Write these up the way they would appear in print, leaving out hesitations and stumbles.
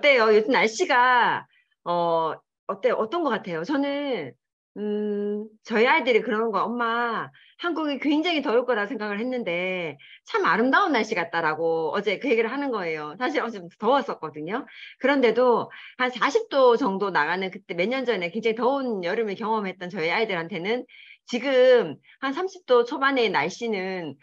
어때요? 요즘 날씨가 어때요? 어떤 것 같아요? 저는 저희 아이들이 그러는 거, 엄마, 한국이 굉장히 더울 거라 생각을 했는데 참 아름다운 날씨 같다라고 어제 그 얘기를 하는 거예요. 사실 어제 더웠었거든요. 그런데도 한 40도 정도 나가는, 그때 몇 년 전에 굉장히 더운 여름을 경험했던 저희 아이들한테는 지금 한 30도 초반의 날씨는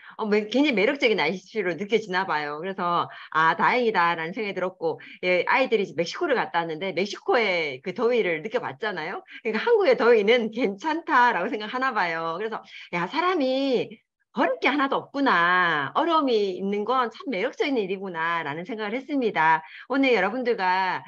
굉장히 매력적인 날씨로 느껴지나 봐요. 그래서 아, 다행이다라는 생각이 들었고, 예, 아이들이 이제 멕시코를 갔다 왔는데 멕시코의 그 더위를 느껴봤잖아요. 그러니까 한국의 더위는 괜찮다라고 생각하나 봐요. 그래서 야, 사람이 어려울 게 하나도 없구나. 어려움이 있는 건 참 매력적인 일이구나라는 생각을 했습니다. 오늘 여러분들과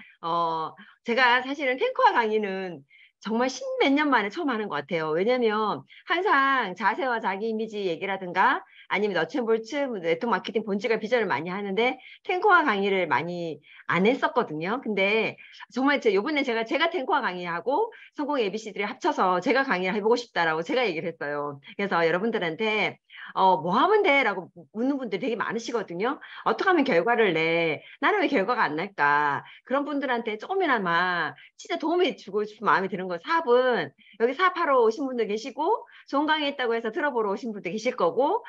제가 사실은 탱커와 강의는 정말 십몇 년 만에 처음 하는 것 같아요. 왜냐면 항상 자세와 자기 이미지 얘기라든가 아니면 너츠볼츠 네트워크 마케팅 본질과 비전을 많이 하는데 탱커와 강의를 많이 안 했었거든요. 근데 정말 요번에 제가 탱커와 강의하고 성공 ABC들을 합쳐서 제가 강의를 해보고 싶다라고 제가 얘기를 했어요. 그래서 여러분들한테 뭐 하면 돼? 라고 묻는 분들이 되게 많으시거든요. 어떻게 하면 결과를 내? 나는 왜 결과가 안 날까? 그런 분들한테 조금이나마 진짜 도움이 주고 싶은 마음이 드는 거예요. 사업은 여기 사업하러 오신 분들 계시고 좋은 강의 있다고 해서 들어보러 오신 분들 계실 거고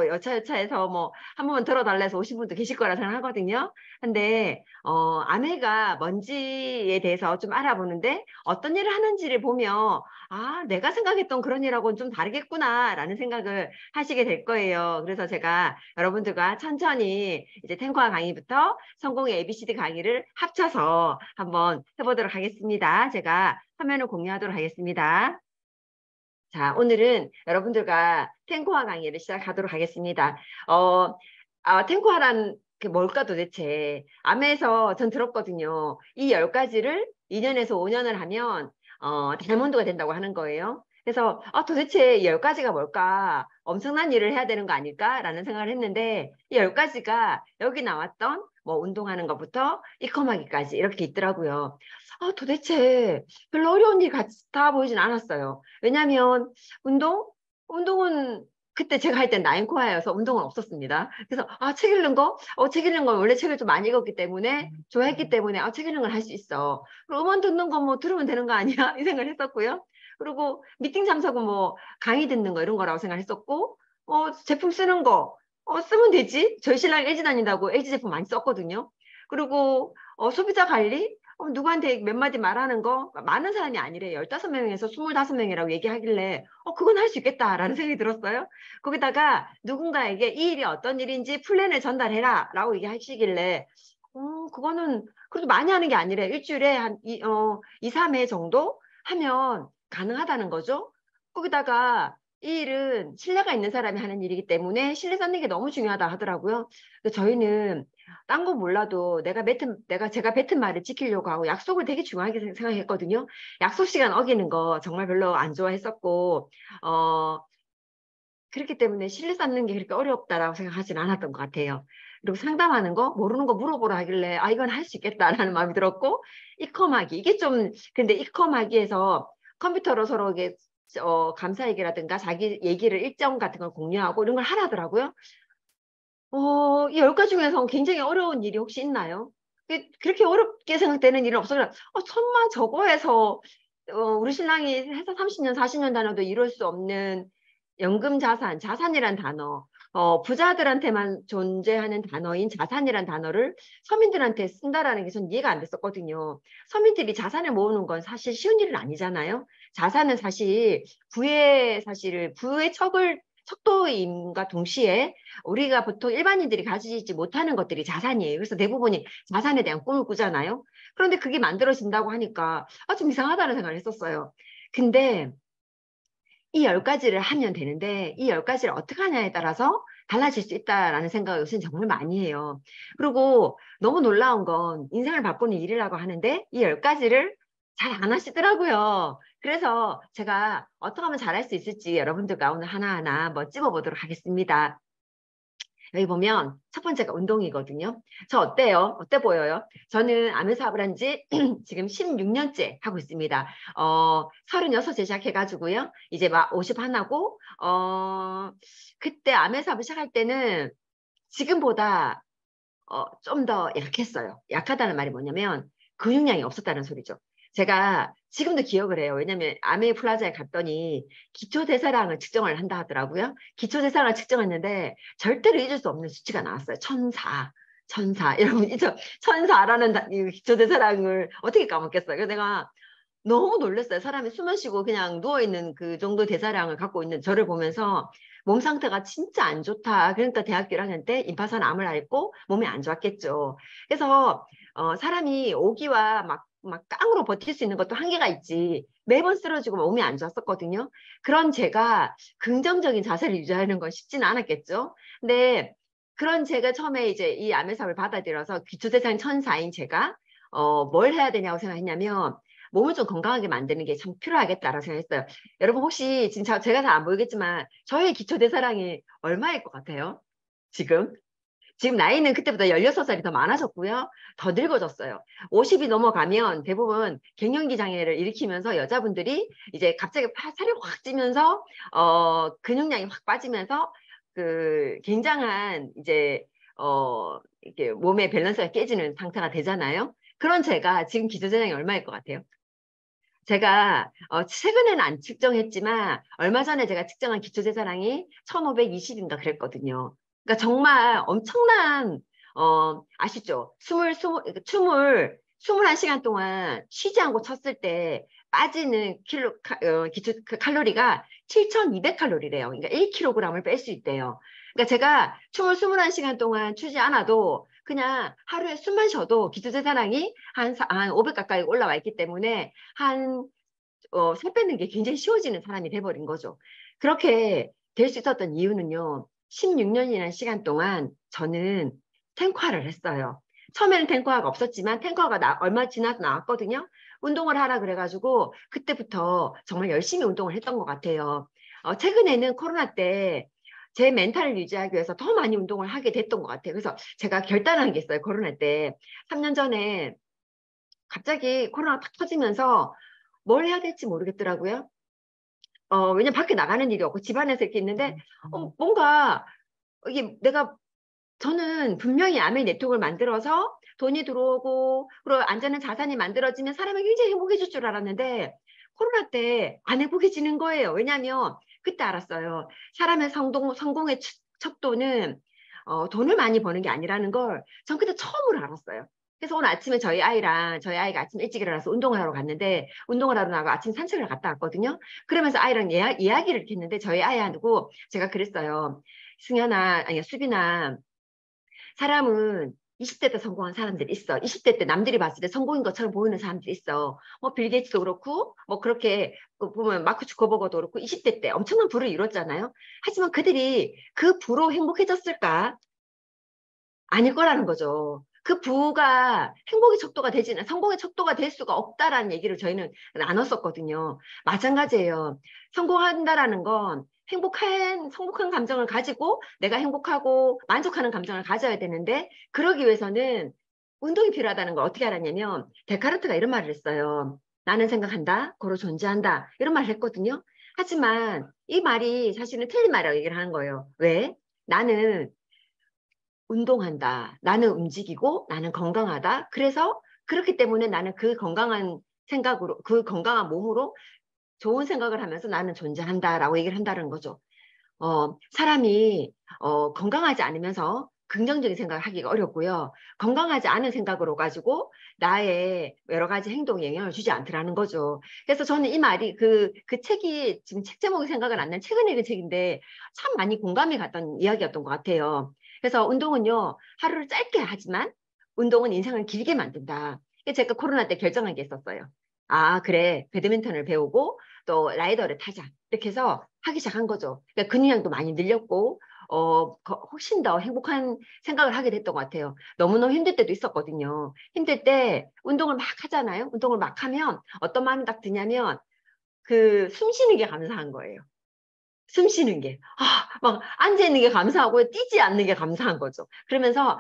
여차여차해서 뭐 한 번만 들어달라 해서 오신 분도 계실 거라 생각하거든요. 근데 아내가 뭔지에 대해서 좀 알아보는데 어떤 일을 하는지를 보면 아, 내가 생각했던 그런 일하고는 좀 다르겠구나라는 생각을 하시게 될 거예요. 그래서 제가 여러분들과 천천히 이제 탱커와 강의부터 성공의 ABCD 강의를 합쳐서 한번 해보도록 하겠습니다. 제가 화면을 공유하도록 하겠습니다. 자, 오늘은 여러분들과 탱고화 강의를 시작하도록 하겠습니다. 탱고화란 그 뭘까 도대체? 암에서 전 들었거든요. 이 10가지를 2년에서 5년을 하면 다이아몬드가 된다고 하는 거예요. 그래서 도대체 이 10가지가 뭘까? 엄청난 일을 해야 되는 거 아닐까라는 생각을 했는데 이 10가지가 여기 나왔던 뭐 운동하는 것부터 이컴하기까지 이렇게 있더라고요. 도대체 별로 어려운 일 같아 보이진 않았어요. 왜냐하면 운동은 그때 제가 할 땐 나인코아여서 운동은 없었습니다. 그래서 책 읽는 거? 책 읽는 건 원래 책을 좀 많이 읽었기 때문에 좋아했기 때문에 책 읽는 걸 할 수 있어. 그리고 음원 듣는 거 뭐 들으면 되는 거 아니야? 이 생각을 했었고요. 그리고 미팅 참석은 뭐 강의 듣는 거 이런 거라고 생각했었고 제품 쓰는 거 쓰면 되지. 저희 신랑 LG 다닌다고 LG 제품 많이 썼거든요. 그리고 소비자 관리 누구한테 몇 마디 말하는 거 많은 사람이 아니래. 15명에서 25명이라고 얘기하길래 그건 할 수 있겠다라는 생각이 들었어요. 거기다가 누군가에게 이 일이 어떤 일인지 플랜을 전달해라 라고 얘기하시길래 그거는 그래도 많이 하는 게 아니래. 일주일에 한 2, 3회 정도 하면 가능하다는 거죠. 거기다가 이 일은 신뢰가 있는 사람이 하는 일이기 때문에 신뢰 쌓는 게 너무 중요하다 하더라고요. 저희는 딴 거 몰라도 제가 뱉은 말을 지키려고 하고 약속을 되게 중요하게 생각했거든요. 약속 시간 어기는 거 정말 별로 안 좋아했었고, 그렇기 때문에 신뢰 쌓는 게 그렇게 어렵다라고 생각하진 않았던 것 같아요. 그리고 상담하는 거, 모르는 거 물어보라 하길래, 이건 할 수 있겠다라는 마음이 들었고, 이컴하기. 이게 좀, 근데 이컴하기에서 컴퓨터로 서로 이게, 감사 얘기라든가 자기 얘기를 일정 같은 걸 공유하고 이런 걸 하라더라고요. 이 10가지 중에서 굉장히 어려운 일이 혹시 있나요? 그렇게 어렵게 생각되는 일은 없어요. 천만 저거 해서, 우리 신랑이 회사 30년, 40년 다녀도 이룰 수 없는 연금 자산이란 단어, 부자들한테만 존재하는 단어인 자산이란 단어를 서민들한테 쓴다라는 게 전 이해가 안 됐었거든요. 서민들이 자산을 모으는 건 사실 쉬운 일은 아니잖아요. 자산은 사실 부의 척도임과 동시에 우리가 보통 일반인들이 가지지 못하는 것들이 자산이에요. 그래서 대부분이 자산에 대한 꿈을 꾸잖아요. 그런데 그게 만들어진다고 하니까 좀 이상하다는 생각을 했었어요. 근데 이 10가지를 하면 되는데 이 10가지를 어떻게 하냐에 따라서 달라질 수 있다라는 생각을 요새 정말 많이 해요. 그리고 너무 놀라운 건 인생을 바꾸는 일이라고 하는데 이 10가지를 잘 안 하시더라고요. 그래서 제가 어떻게 하면 잘할 수 있을지 여러분들과 오늘 하나하나 한번 찝어보도록 하겠습니다. 여기 보면 첫 번째가 운동이거든요. 저 어때요? 어때 보여요? 저는 암의 사업을 한 지 지금 16년째 하고 있습니다. 36에 시작해가지고요. 이제 막 51하고, 그때 암의 사업을 시작할 때는 지금보다 좀 더 약했어요. 약하다는 말이 뭐냐면 근육량이 없었다는 소리죠. 제가 지금도 기억을 해요. 왜냐면 아메 플라자에 갔더니 기초대사량을 측정을 한다 하더라고요. 기초대사량을 측정했는데 절대로 잊을 수 없는 수치가 나왔어요. 1004. 1004. 여러분, 이죠? 1004라는 기초대사량을 어떻게 까먹겠어요? 그래서 내가 너무 놀랐어요. 사람이 숨을 쉬고 그냥 누워있는 그 정도 대사량을 갖고 있는 저를 보면서 몸 상태가 진짜 안 좋다. 그러니까 대학교 1학년 때 임파선 암을 앓고 몸이 안 좋았겠죠. 그래서 사람이 오기와 막 깡으로 버틸 수 있는 것도 한계가 있지. 매번 쓰러지고 몸이 안 좋았었거든요. 그런 제가 긍정적인 자세를 유지하는 건 쉽지는 않았겠죠. 근데 그런 제가 처음에 이제 이 암의 삶을 받아들여서 기초대사량 1004인 제가 뭘 해야 되냐고 생각했냐면 몸을 좀 건강하게 만드는 게 참 필요하겠다라고 생각했어요. 여러분 혹시 지금 제가 잘 안 보이겠지만 저의 기초대사량이 얼마일 것 같아요? 지금? 지금 나이는 그때보다 16살이 더 많아졌고요. 더 늙어졌어요. 50이 넘어가면 대부분 갱년기 장애를 일으키면서 여자분들이 이제 갑자기 살이 확 찌면서 근육량이 확 빠지면서 그 굉장한 이제 이렇게 몸의 밸런스가 깨지는 상태가 되잖아요. 그런 제가 지금 기초대사량이 얼마일 것 같아요? 제가 최근에는 안 측정했지만 얼마 전에 제가 측정한 기초대사량이 1520인가 그랬거든요. 그러니까 정말 엄청난 아시죠? 춤을 21시간 동안 쉬지 않고 췄을 때 빠지는 기초 칼로리가 7200칼로리래요. 그러니까 1kg을 뺄 수 있대요. 그러니까 제가 춤을 21시간 동안 추지 않아도 그냥 하루에 숨만 쉬어도 기초대사량이 한 500 가까이 올라와 있기 때문에 살 빼는 게 굉장히 쉬워지는 사람이 돼버린 거죠. 그렇게 될 수 있었던 이유는요. 16년이라는 시간 동안 저는 탱커화를 했어요. 처음에는 탱커화가 없었지만 탱커화가 얼마 지나서 나왔거든요. 운동을 하라 그래가지고 그때부터 정말 열심히 운동을 했던 것 같아요. 최근에는 코로나 때 제 멘탈을 유지하기 위해서 더 많이 운동을 하게 됐던 것 같아요. 그래서 제가 결단한 게 있어요. 코로나 때. 3년 전에 갑자기 코로나가 탁 터지면서 뭘 해야 될지 모르겠더라고요. 왜냐면 밖에 나가는 일이 없고 집안에서 이렇게 있는데 뭔가 이게 저는 분명히 아메 네트워크를 만들어서 돈이 들어오고 그리고 안전한 자산이 만들어지면 사람이 굉장히 행복해질 줄 알았는데 코로나 때 안 행복해지는 거예요. 왜냐하면 그때 알았어요. 사람의 성공의 척도는 돈을 많이 버는 게 아니라는 걸 전 그때 처음으로 알았어요. 그래서 오늘 아침에 저희 아이가 아침 일찍 일어나서 운동을 하러 갔는데 운동을 하러 나가고 아침 산책을 갔다 왔거든요. 그러면서 아이랑 이야기를 이렇게 했는데 저희 아이하고 제가 그랬어요. 승현아, 아니 수빈아, 사람은 20대 때 성공한 사람들이 있어. 20대 때 남들이 봤을 때 성공인 것처럼 보이는 사람들이 있어. 뭐 빌 게이츠도 그렇고 뭐 그렇게 보면 마크 주커버거도 그렇고 20대 때 엄청난 부를 이뤘잖아요. 하지만 그들이 그 부로 행복해졌을까? 아닐 거라는 거죠. 그 부가 행복의 척도가 되지는 성공의 척도가 될 수가 없다라는 얘기를 저희는 나눴었거든요. 마찬가지예요. 성공한다라는 건 행복한 감정을 가지고 내가 행복하고 만족하는 감정을 가져야 되는데 그러기 위해서는 운동이 필요하다는 걸 어떻게 알았냐면 데카르트가 이런 말을 했어요. 나는 생각한다, 고로 존재한다 이런 말을 했거든요. 하지만 이 말이 사실은 틀린 말이라고 얘기를 하는 거예요. 왜? 나는 운동한다. 나는 움직이고 나는 건강하다. 그래서 그렇기 때문에 나는 그 건강한 생각으로, 그 건강한 몸으로 좋은 생각을 하면서 나는 존재한다라고 얘기를 한다는 거죠. 사람이 건강하지 않으면서 긍정적인 생각을 하기가 어렵고요. 건강하지 않은 생각으로 가지고 나의 여러 가지 행동에 영향을 주지 않더라는 거죠. 그래서 저는 이 말이 그 책이 지금 책 제목이 생각은 안 나는 최근에 읽은 책인데 참 많이 공감이 갔던 이야기였던 것 같아요. 그래서 운동은요, 하루를 짧게 하지만 운동은 인생을 길게 만든다. 제가 코로나 때 결정한 게 있었어요. 아, 그래. 배드민턴을 배우고 또 라이더를 타자. 이렇게 해서 하기 시작한 거죠. 그러니까 근육량도 많이 늘렸고, 훨씬 더 행복한 생각을 하게 됐던 것 같아요. 너무너무 힘들 때도 있었거든요. 힘들 때 운동을 막 하잖아요. 운동을 막 하면 어떤 마음이 딱 드냐면 그 숨 쉬는 게 감사한 거예요. 숨 쉬는 게. 막 앉아있는 게 감사하고 뛰지 않는 게 감사한 거죠. 그러면서,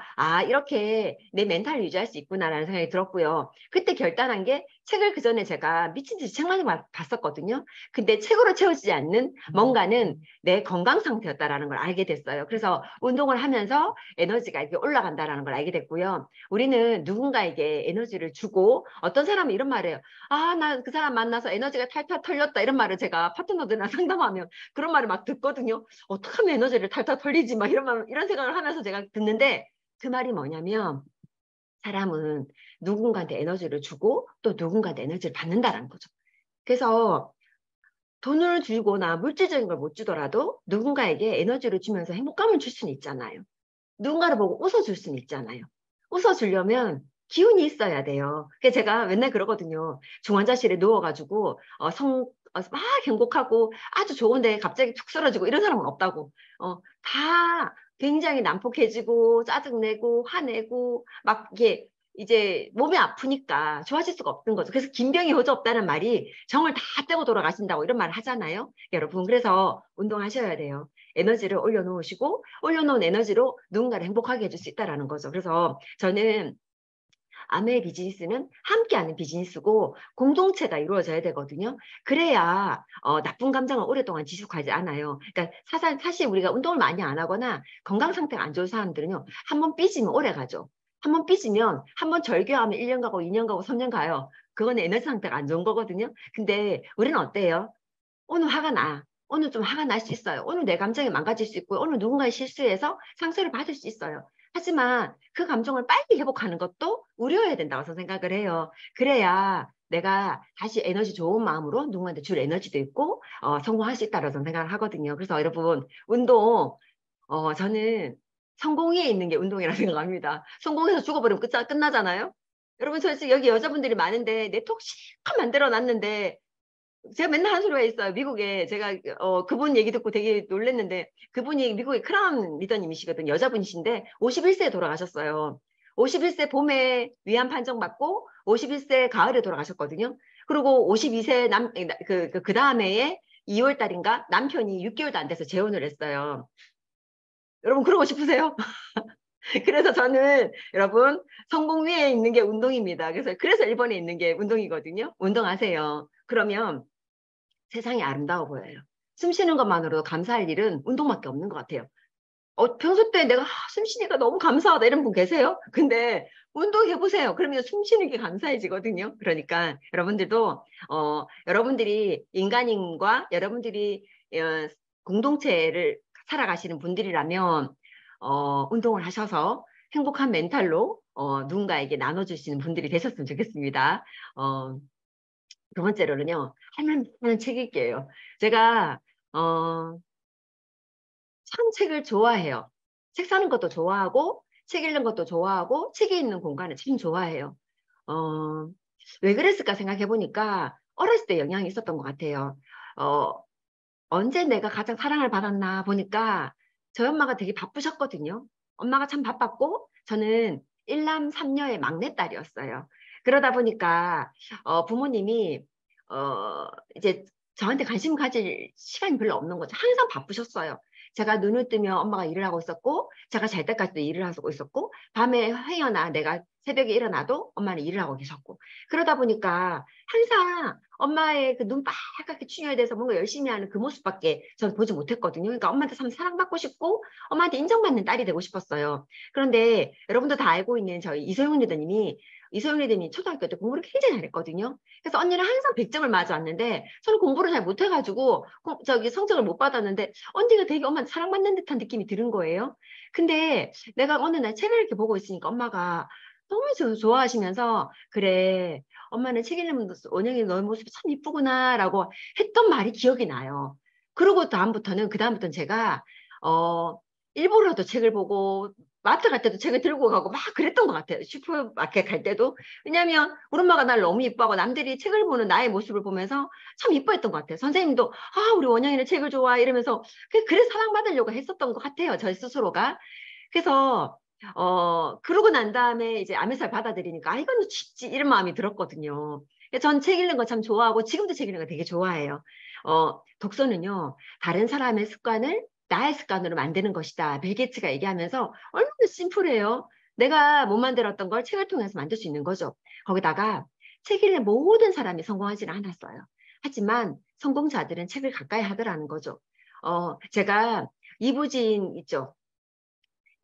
이렇게 내 멘탈을 유지할 수 있구나라는 생각이 들었고요. 그때 결단한 게 책을 그 전에 제가 미친 듯이 책만 봤었거든요. 근데 책으로 채워지지 않는 뭔가는 내 건강 상태였다라는 걸 알게 됐어요. 그래서 운동을 하면서 에너지가 이렇게 올라간다라는 걸 알게 됐고요. 우리는 누군가에게 에너지를 주고 어떤 사람은 이런 말을 해요. 아, 나 그 사람 만나서 에너지가 탈탈 털렸다. 이런 말을 제가 파트너들이랑 상담하면 그런 말을 막 듣거든요. 어떻게 하면 에너지를 탈탈 털리지? 막 이런 생각을 하면서 제가 듣는데 그 말이 뭐냐면 사람은 누군가한테 에너지를 주고 또 누군가한테 에너지를 받는다라는 거죠. 그래서 돈을 주거나 물질적인 걸 못 주더라도 누군가에게 에너지를 주면서 행복감을 줄 수는 있잖아요. 누군가를 보고 웃어줄 수는 있잖아요. 웃어주려면 기운이 있어야 돼요. 그래서 제가 맨날 그러거든요. 중환자실에 누워가지고 막 행복하고 아주 좋은데 갑자기 툭 쓰러지고 이런 사람은 없다고. 다 굉장히 난폭해지고 짜증내고 화내고 막 이게 이제 몸이 아프니까 좋아질 수가 없는 거죠. 그래서 김병이 호저 없다는 말이 정을 다 떼고 돌아가신다고 이런 말을 하잖아요. 여러분 그래서 운동하셔야 돼요. 에너지를 올려놓으시고 올려놓은 에너지로 누군가를 행복하게 해줄 수 있다는 거죠. 그래서 저는 아메 비즈니스는 함께하는 비즈니스고 공동체가 이루어져야 되거든요. 그래야 나쁜 감정을 오랫동안 지속하지 않아요. 그러니까 사실 우리가 운동을 많이 안 하거나 건강 상태가 안 좋은 사람들은요. 한번 삐지면 오래 가죠. 한번 삐지면 한번 절교하면 1년 가고 2년 가고 3년 가요. 그건 에너지 상태가 안 좋은 거거든요. 근데 우리는 어때요? 오늘 화가 나. 오늘 좀 화가 날 수 있어요. 오늘 내 감정이 망가질 수 있고, 오늘 누군가의 실수해서 상처를 받을 수 있어요. 하지만 그 감정을 빨리 회복하는 것도 우려해야 된다고 저는 생각을 해요. 그래야 내가 다시 에너지 좋은 마음으로 누군가한테 줄 에너지도 있고, 성공할 수 있다고 저는 생각을 하거든요. 그래서 여러분, 운동, 저는 성공 위에 있는 게 운동이라고 생각합니다. 성공해서 죽어버리면 끝나잖아요? 여러분, 솔직히 여기 여자분들이 많은데, 내 톡 실컷 만들어 놨는데, 제가 맨날 한 소리가 있어요. 미국에 제가 그분 얘기 듣고 되게 놀랐는데 그분이 미국의 크라운 리더님이시거든요. 여자분이신데 51세에 돌아가셨어요. 51세 봄에 위암 판정받고 51세 가을에 돌아가셨거든요. 그리고 52세 그 다음해에 2월 달인가 남편이 6개월도 안 돼서 재혼을 했어요. 여러분 그러고 싶으세요? 그래서 저는 여러분 성공 위에 있는 게 운동입니다. 그래서 일본에 있는 게 운동이거든요. 운동하세요. 그러면 세상이 아름다워 보여요. 숨 쉬는 것만으로도 감사할 일은 운동밖에 없는 것 같아요. 평소 때 내가 숨 쉬니까 너무 감사하다 이런 분 계세요? 근데 운동해보세요. 그러면 숨 쉬는 게 감사해지거든요. 그러니까 여러분들도 여러분들이 인간인과 여러분들이 공동체를 살아가시는 분들이라면 운동을 하셔서 행복한 멘탈로 누군가에게 나눠주시는 분들이 되셨으면 좋겠습니다. 두 번째로는요, 할만한 책 읽기예요. 제가, 참 책을 좋아해요. 책 사는 것도 좋아하고, 책 읽는 것도 좋아하고, 책이 있는 공간을 참 좋아해요. 어, 왜 그랬을까 생각해보니까, 어렸을 때 영향이 있었던 것 같아요. 어, 언제 내가 가장 사랑을 받았나 보니까, 저희 엄마가 되게 바쁘셨거든요. 엄마가 참 바빴고, 저는 일남 삼녀의 막내딸이었어요. 그러다 보니까, 부모님이 이제 저한테 관심 가질 시간이 별로 없는 거죠. 항상 바쁘셨어요. 제가 눈을 뜨면 엄마가 일을 하고 있었고, 제가 잘 때까지도 일을 하고 있었고, 밤에 회여나 내가 새벽에 일어나도 엄마는 일을 하고 계셨고, 그러다 보니까 항상 엄마의 그 눈 빨갛게 충혈돼서 뭔가 열심히 하는 그 모습밖에 저는 보지 못했거든요. 그러니까 엄마한테 참 사랑받고 싶고, 엄마한테 인정받는 딸이 되고 싶었어요. 그런데 여러분도 다 알고 있는 저희 이소영 리더님이 초등학교 때 공부를 굉장히 잘했거든요. 그래서 언니는 항상 100점을 맞아왔는데 저는 공부를 잘 못해가지고 저기 성적을 못 받았는데 언니가 되게 엄마한테 사랑받는 듯한 느낌이 드는 거예요. 근데 내가 어느 날 책을 이렇게 보고 있으니까 엄마가 너무 좋아하시면서 그래 엄마는 책 읽는 원영이 너의 모습이 참 이쁘구나 라고 했던 말이 기억이 나요. 그러고 그 다음부터는 제가 일부러도 책을 보고 마트 갈 때도 책을 들고 가고 막 그랬던 것 같아요. 슈퍼마켓 갈 때도. 왜냐하면 우리 엄마가 날 너무 이뻐하고 남들이 책을 보는 나의 모습을 보면서 참 이뻐했던 것 같아요. 선생님도 우리 원영이는 책을 좋아해 이러면서 그래 사랑받으려고 했었던 것 같아요. 저 스스로가. 그래서 그러고 난 다음에 이제 아메살 받아들이니까 이거는 쉽지 이런 마음이 들었거든요. 전 책 읽는 거 참 좋아하고 지금도 책 읽는 거 되게 좋아해요. 독서는요 다른 사람의 습관을 나의 습관으로 만드는 것이다. 빌 게이츠가 얘기하면서 얼마나 심플해요. 내가 못 만들었던 걸 책을 통해서 만들 수 있는 거죠. 거기다가 책 읽는 모든 사람이 성공하지는 않았어요. 하지만 성공자들은 책을 가까이 하더라는 거죠. 제가 이부진 있죠.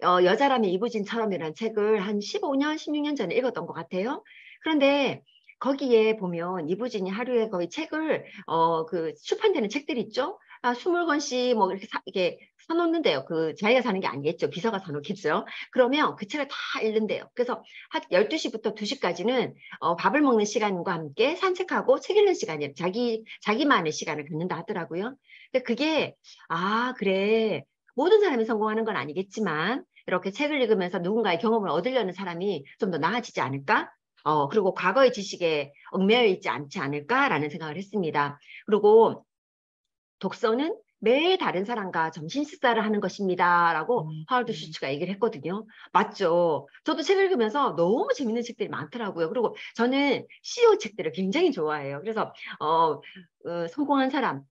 여자라면 이부진처럼이라는 책을 한 15년, 16년 전에 읽었던 것 같아요. 그런데 거기에 보면 이부진이 하루에 거의 책을 그 출판되는 책들 있죠. 20권씩 뭐 이렇게 사놓는데요. 그 자기가 사는 게 아니겠죠. 비서가 사놓겠죠. 그러면 그 책을 다 읽는데요. 그래서 한 12시부터 2시까지는 밥을 먹는 시간과 함께 산책하고 책 읽는 시간이에요. 자기만의 시간을 갖는다 하더라고요. 근데 그게 그래. 모든 사람이 성공하는 건 아니겠지만 이렇게 책을 읽으면서 누군가의 경험을 얻으려는 사람이 좀 더 나아지지 않을까? 그리고 과거의 지식에 얽매여 있지 않지 않을까라는 생각을 했습니다. 그리고 독서는 매일 다른 사람과 점심 식사를 하는 것입니다. 라고 하월드 슈츠가 얘기를 했거든요. 맞죠? 저도 책을 읽으면서 너무 재밌는 책들이 많더라고요. 그리고 저는 CEO 책들을 굉장히 좋아해요. 그래서 성공한 사람,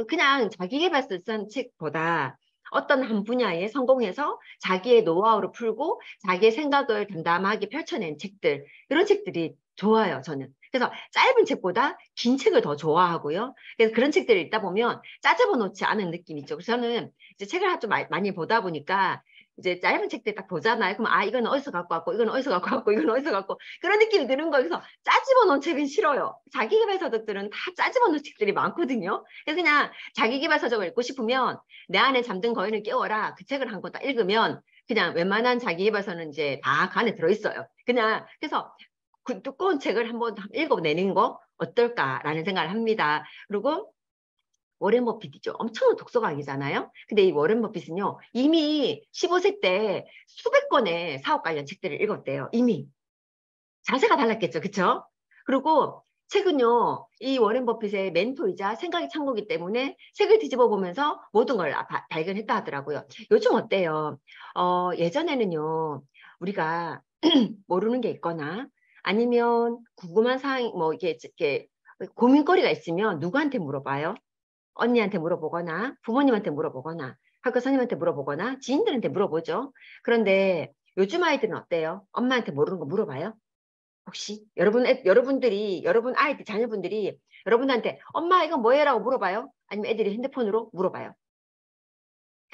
그냥 자기계발서 쓴 책보다 어떤 한 분야에 성공해서 자기의 노하우를 풀고 자기의 생각을 담담하게 펼쳐낸 책들, 이런 책들이 좋아요, 저는. 그래서 짧은 책보다 긴 책을 더 좋아하고요. 그래서 그런 책들을 읽다 보면 짜집어 놓지 않은 느낌이죠. 그래서 저는 이제 책을 좀 많이 보다 보니까 이제 짧은 책들 딱 보잖아요. 그럼 이건 어디서 갖고 왔고, 이건 어디서 갖고 왔고, 이건 어디서 갖고 왔고, 그런 느낌이 드는 거예요. 그래서 짜집어 놓은 책은 싫어요. 자기계발서적들은 다 짜집어 놓은 책들이 많거든요. 그래서 그냥 자기계발서적을 읽고 싶으면 내 안에 잠든 거인을 깨워라. 그 책을 한 권 딱 읽으면 그냥 웬만한 자기계발서는 이제 다 그 안에 들어있어요. 그냥 그래서 그 두꺼운 책을 한번 읽어내는 거 어떨까라는 생각을 합니다. 그리고 워렌 버핏이죠. 엄청난 독서가이잖아요. 근데 이 워렌 버핏은요, 이미 15세 때 수백 권의 사업 관련 책들을 읽었대요. 이미. 자세가 달랐겠죠. 그쵸? 그리고 책은요, 이 워렌 버핏의 멘토이자 생각의 창고이기 때문에 책을 뒤집어 보면서 모든 걸 발견했다 하더라고요. 요즘 어때요? 예전에는요, 우리가 모르는 게 있거나 아니면 궁금한 사항, 뭐, 이게 고민거리가 있으면 누구한테 물어봐요? 언니한테 물어보거나 부모님한테 물어보거나 학교 선생님한테 물어보거나 지인들한테 물어보죠. 그런데 요즘 아이들은 어때요? 엄마한테 모르는 거 물어봐요? 혹시 여러분 아이들 자녀분들이 여러분한테 엄마 이거 뭐해라고 물어봐요? 아니면 애들이 핸드폰으로 물어봐요?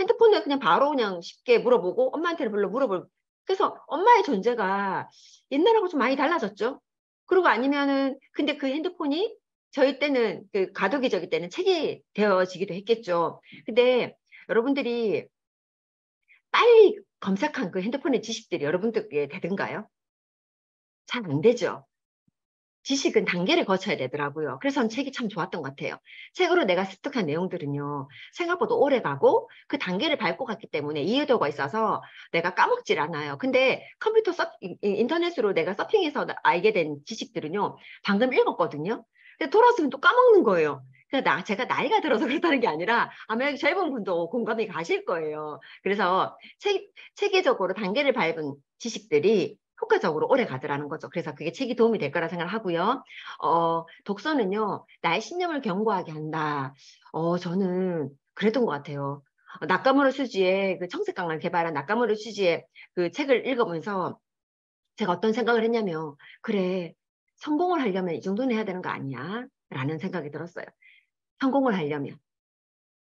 핸드폰으로 그냥 바로 그냥 쉽게 물어보고 엄마한테는 별로 물어볼. 그래서 엄마의 존재가 옛날하고 좀 많이 달라졌죠. 그리고 아니면은 근데 그 핸드폰이 저희 때는 그 가덕이적일 때는 책이 되어지기도 했겠죠. 근데 여러분들이 빨리 검색한 그 핸드폰의 지식들이 여러분들께 되든가요? 잘 안 되죠. 지식은 단계를 거쳐야 되더라고요. 그래서 전 책이 참 좋았던 것 같아요. 책으로 내가 습득한 내용들은요, 생각보다 오래 가고 그 단계를 밟고 갔기 때문에 이해도가 있어서 내가 까먹질 않아요. 근데 인터넷으로 내가 서핑해서 알게 된 지식들은요, 방금 읽었거든요. 근데 돌아서면 또 까먹는 거예요. 그러니까 제가 나이가 들어서 그렇다는 게 아니라 아마 여기 젊은 분도 공감이 가실 거예요. 그래서 체계적으로 단계를 밟은 지식들이 효과적으로 오래 가더라는 거죠. 그래서 그게 책이 도움이 될 거라 생각을 하고요. 독서는요, 나의 신념을 견고하게 한다. 저는 그랬던 것 같아요. 나카무라 슈지의 그 청색강을 개발한 나카무라 슈지의 그 책을 읽으면서 제가 어떤 생각을 했냐면, 그래, 성공을 하려면 이 정도는 해야 되는 거 아니야? 라는 생각이 들었어요. 성공을 하려면.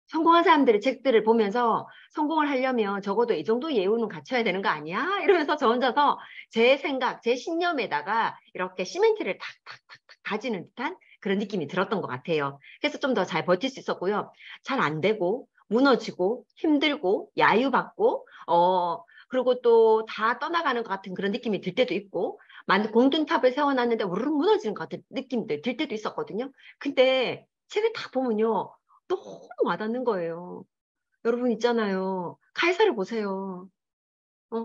성공한 사람들의 책들을 보면서 성공을 하려면 적어도 이 정도 예우는 갖춰야 되는 거 아니야? 이러면서 저 혼자서 제 생각, 제 신념에다가 이렇게 시멘트를 탁탁탁탁 가지는 듯한 그런 느낌이 들었던 것 같아요. 그래서 좀 더 잘 버틸 수 있었고요. 잘 안 되고, 무너지고, 힘들고, 야유받고, 그리고 또 다 떠나가는 것 같은 그런 느낌이 들 때도 있고, 공든탑을 세워놨는데 우르르 무너지는 것 같은 느낌들 들 때도 있었거든요. 근데 책을 딱 보면요. 너무 와닿는 거예요. 여러분 있잖아요. 카이사를 보세요.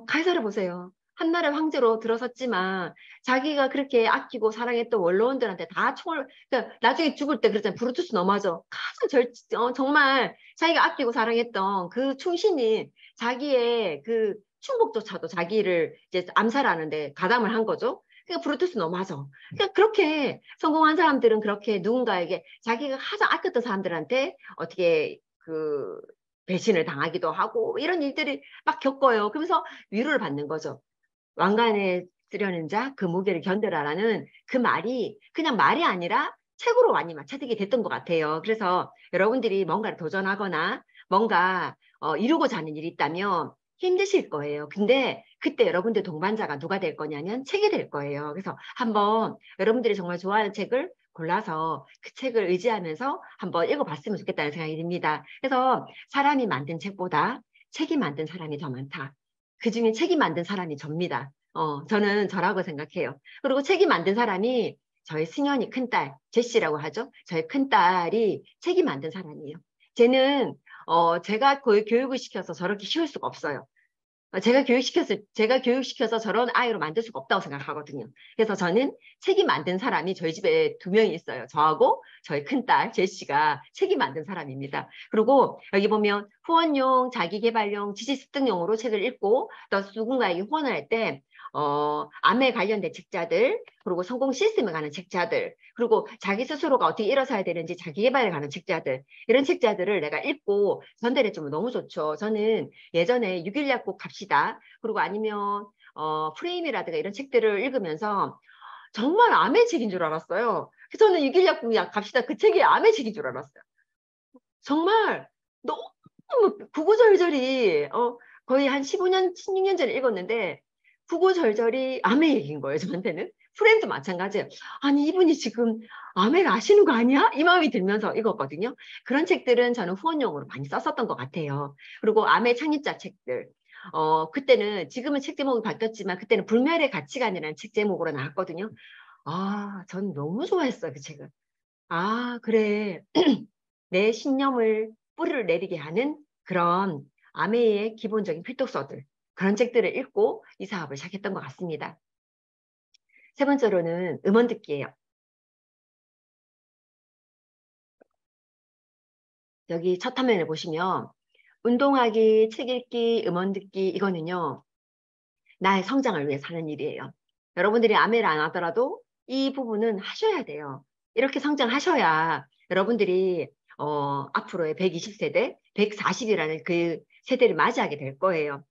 카이사를 보세요. 한나라의 황제로 들어섰지만 자기가 그렇게 아끼고 사랑했던 원로원들한테 다 그러니까 나중에 죽을 때 그랬잖아요. 브루투스 넘어져. 가장 정말 자기가 아끼고 사랑했던 그 충신이 자기의 그 충복조차도 자기를 이제 암살하는데 가담을 한 거죠. 그러니까 브루투스 넘어져. 그러니까 그렇게 성공한 사람들은 그렇게 누군가에게 자기가 가장 아꼈던 사람들한테 어떻게 그 배신을 당하기도 하고 이런 일들이 막 겪어요. 그러면서 위로를 받는 거죠. 왕관의 쓰려는 자 그 무게를 견뎌라라는 그 말이 그냥 말이 아니라 책으로 많이 맞춰지게 됐던 것 같아요. 그래서 여러분들이 뭔가를 도전하거나 뭔가 이루고자 하는 일이 있다면 힘드실 거예요. 근데 그때 여러분들 동반자가 누가 될 거냐면 책이 될 거예요. 그래서 한번 여러분들이 정말 좋아하는 책을 골라서 그 책을 의지하면서 한번 읽어봤으면 좋겠다는 생각이 듭니다. 그래서 사람이 만든 책보다 책이 만든 사람이 더 많다. 그중에 책이 만든 사람이 접니다. 저는 저라고 생각해요. 그리고 책이 만든 사람이 저희 승현이 큰딸, 제시라고 하죠. 저희 큰딸이 책이 만든 사람이에요. 쟤는 제가 교육을 시켜서 저렇게 키울 수가 없어요. 제가 교육시켜서 저런 아이로 만들 수가 없다고 생각하거든요. 그래서 저는 책이 만든 사람이 저희 집에 2명이 있어요. 저하고 저희 큰딸 제시가 책이 만든 사람입니다. 그리고 여기 보면 후원용, 자기계발용, 지식습득용으로 책을 읽고 또 누군가에게 후원을 할 때 암에 관련된 책자들, 그리고 성공 시스템에 관한 책자들, 그리고 자기 스스로가 어떻게 일어서야 되는지 자기계발에 관한 책자들, 이런 책자들을 내가 읽고 전달해주면 너무 좋죠. 저는 예전에 6일 약국 갑시다. 그리고 아니면 프레임이라든가 이런 책들을 읽으면서 정말 암의 책인 줄 알았어요. 그래서 저는 6일 약국 갑시다. 그 책이 암의 책인 줄 알았어요. 정말 너무 구구절절이 거의 한 15년, 16년 전에 읽었는데 구구절절이 암의 얘기인 거예요. 저한테는. 프레임도 마찬가지예요. 아니 이분이 지금 암을 아시는 거 아니야? 이 마음이 들면서 읽었거든요. 그런 책들은 저는 후원용으로 많이 썼었던 것 같아요. 그리고 암의 창립자 책들. 그때는 지금은 책 제목이 바뀌었지만 그때는 불멸의 가치관이라는 책 제목으로 나왔거든요. 아, 전 너무 좋아했어요, 그 책을. 아, 그래. 내 신념을 뿌리를 내리게 하는 그런 아메이의 기본적인 필독서들, 그런 책들을 읽고 이 사업을 시작했던 것 같습니다. 세 번째로는 음원 듣기예요. 여기 첫 화면을 보시면 운동하기, 책 읽기, 음원 듣기 이거는요. 나의 성장을 위해 사는 일이에요. 여러분들이 아메를 안 하더라도 이 부분은 하셔야 돼요. 이렇게 성장하셔야 여러분들이 앞으로의 120세대, 140이라는 그 세대를 맞이하게 될 거예요.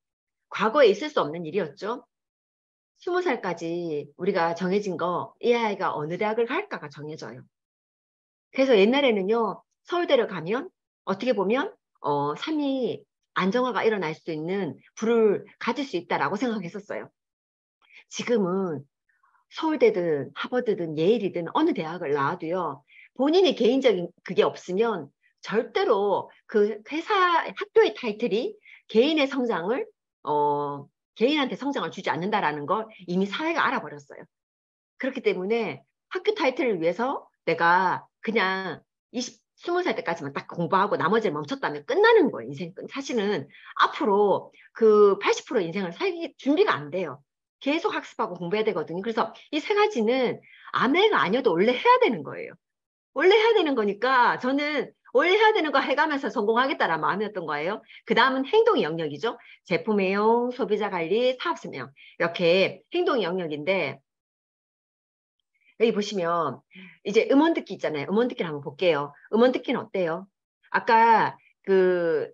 과거에 있을 수 없는 일이었죠. 20살까지 우리가 정해진 거, 이 아이가 어느 대학을 갈까가 정해져요. 그래서 옛날에는요, 서울대를 가면 어떻게 보면 삶이 안정화가 일어날 수 있는 부를 가질 수 있다라고 생각했었어요. 지금은 서울대든 하버드든 예일이든 어느 대학을 나와도요, 본인의 개인적인 그게 없으면 절대로 그 회사, 학교의 타이틀이 개인의 성장을, 개인한테 성장을 주지 않는다라는 걸 이미 사회가 알아버렸어요. 그렇기 때문에 학교 타이틀을 위해서 내가 그냥 20살 때까지만 딱 공부하고 나머지를 멈췄다면 끝나는 거예요. 인생 끝. 사실은 앞으로 그 80% 인생을 살기 준비가 안 돼요. 계속 학습하고 공부해야 되거든요. 그래서 이 세 가지는 아내가 아니어도 원래 해야 되는 거예요. 원래 해야 되는 거니까 저는 원래 해야 되는 거 해가면서 성공하겠다라는 마음이었던 거예요. 그 다음은 행동의 영역이죠. 제품 애용, 소비자 관리, 사업 설명. 이렇게 행동의 영역인데 여기 보시면 이제 음원 듣기 있잖아요. 음원 듣기를 한번 볼게요. 음원 듣기는 어때요? 아까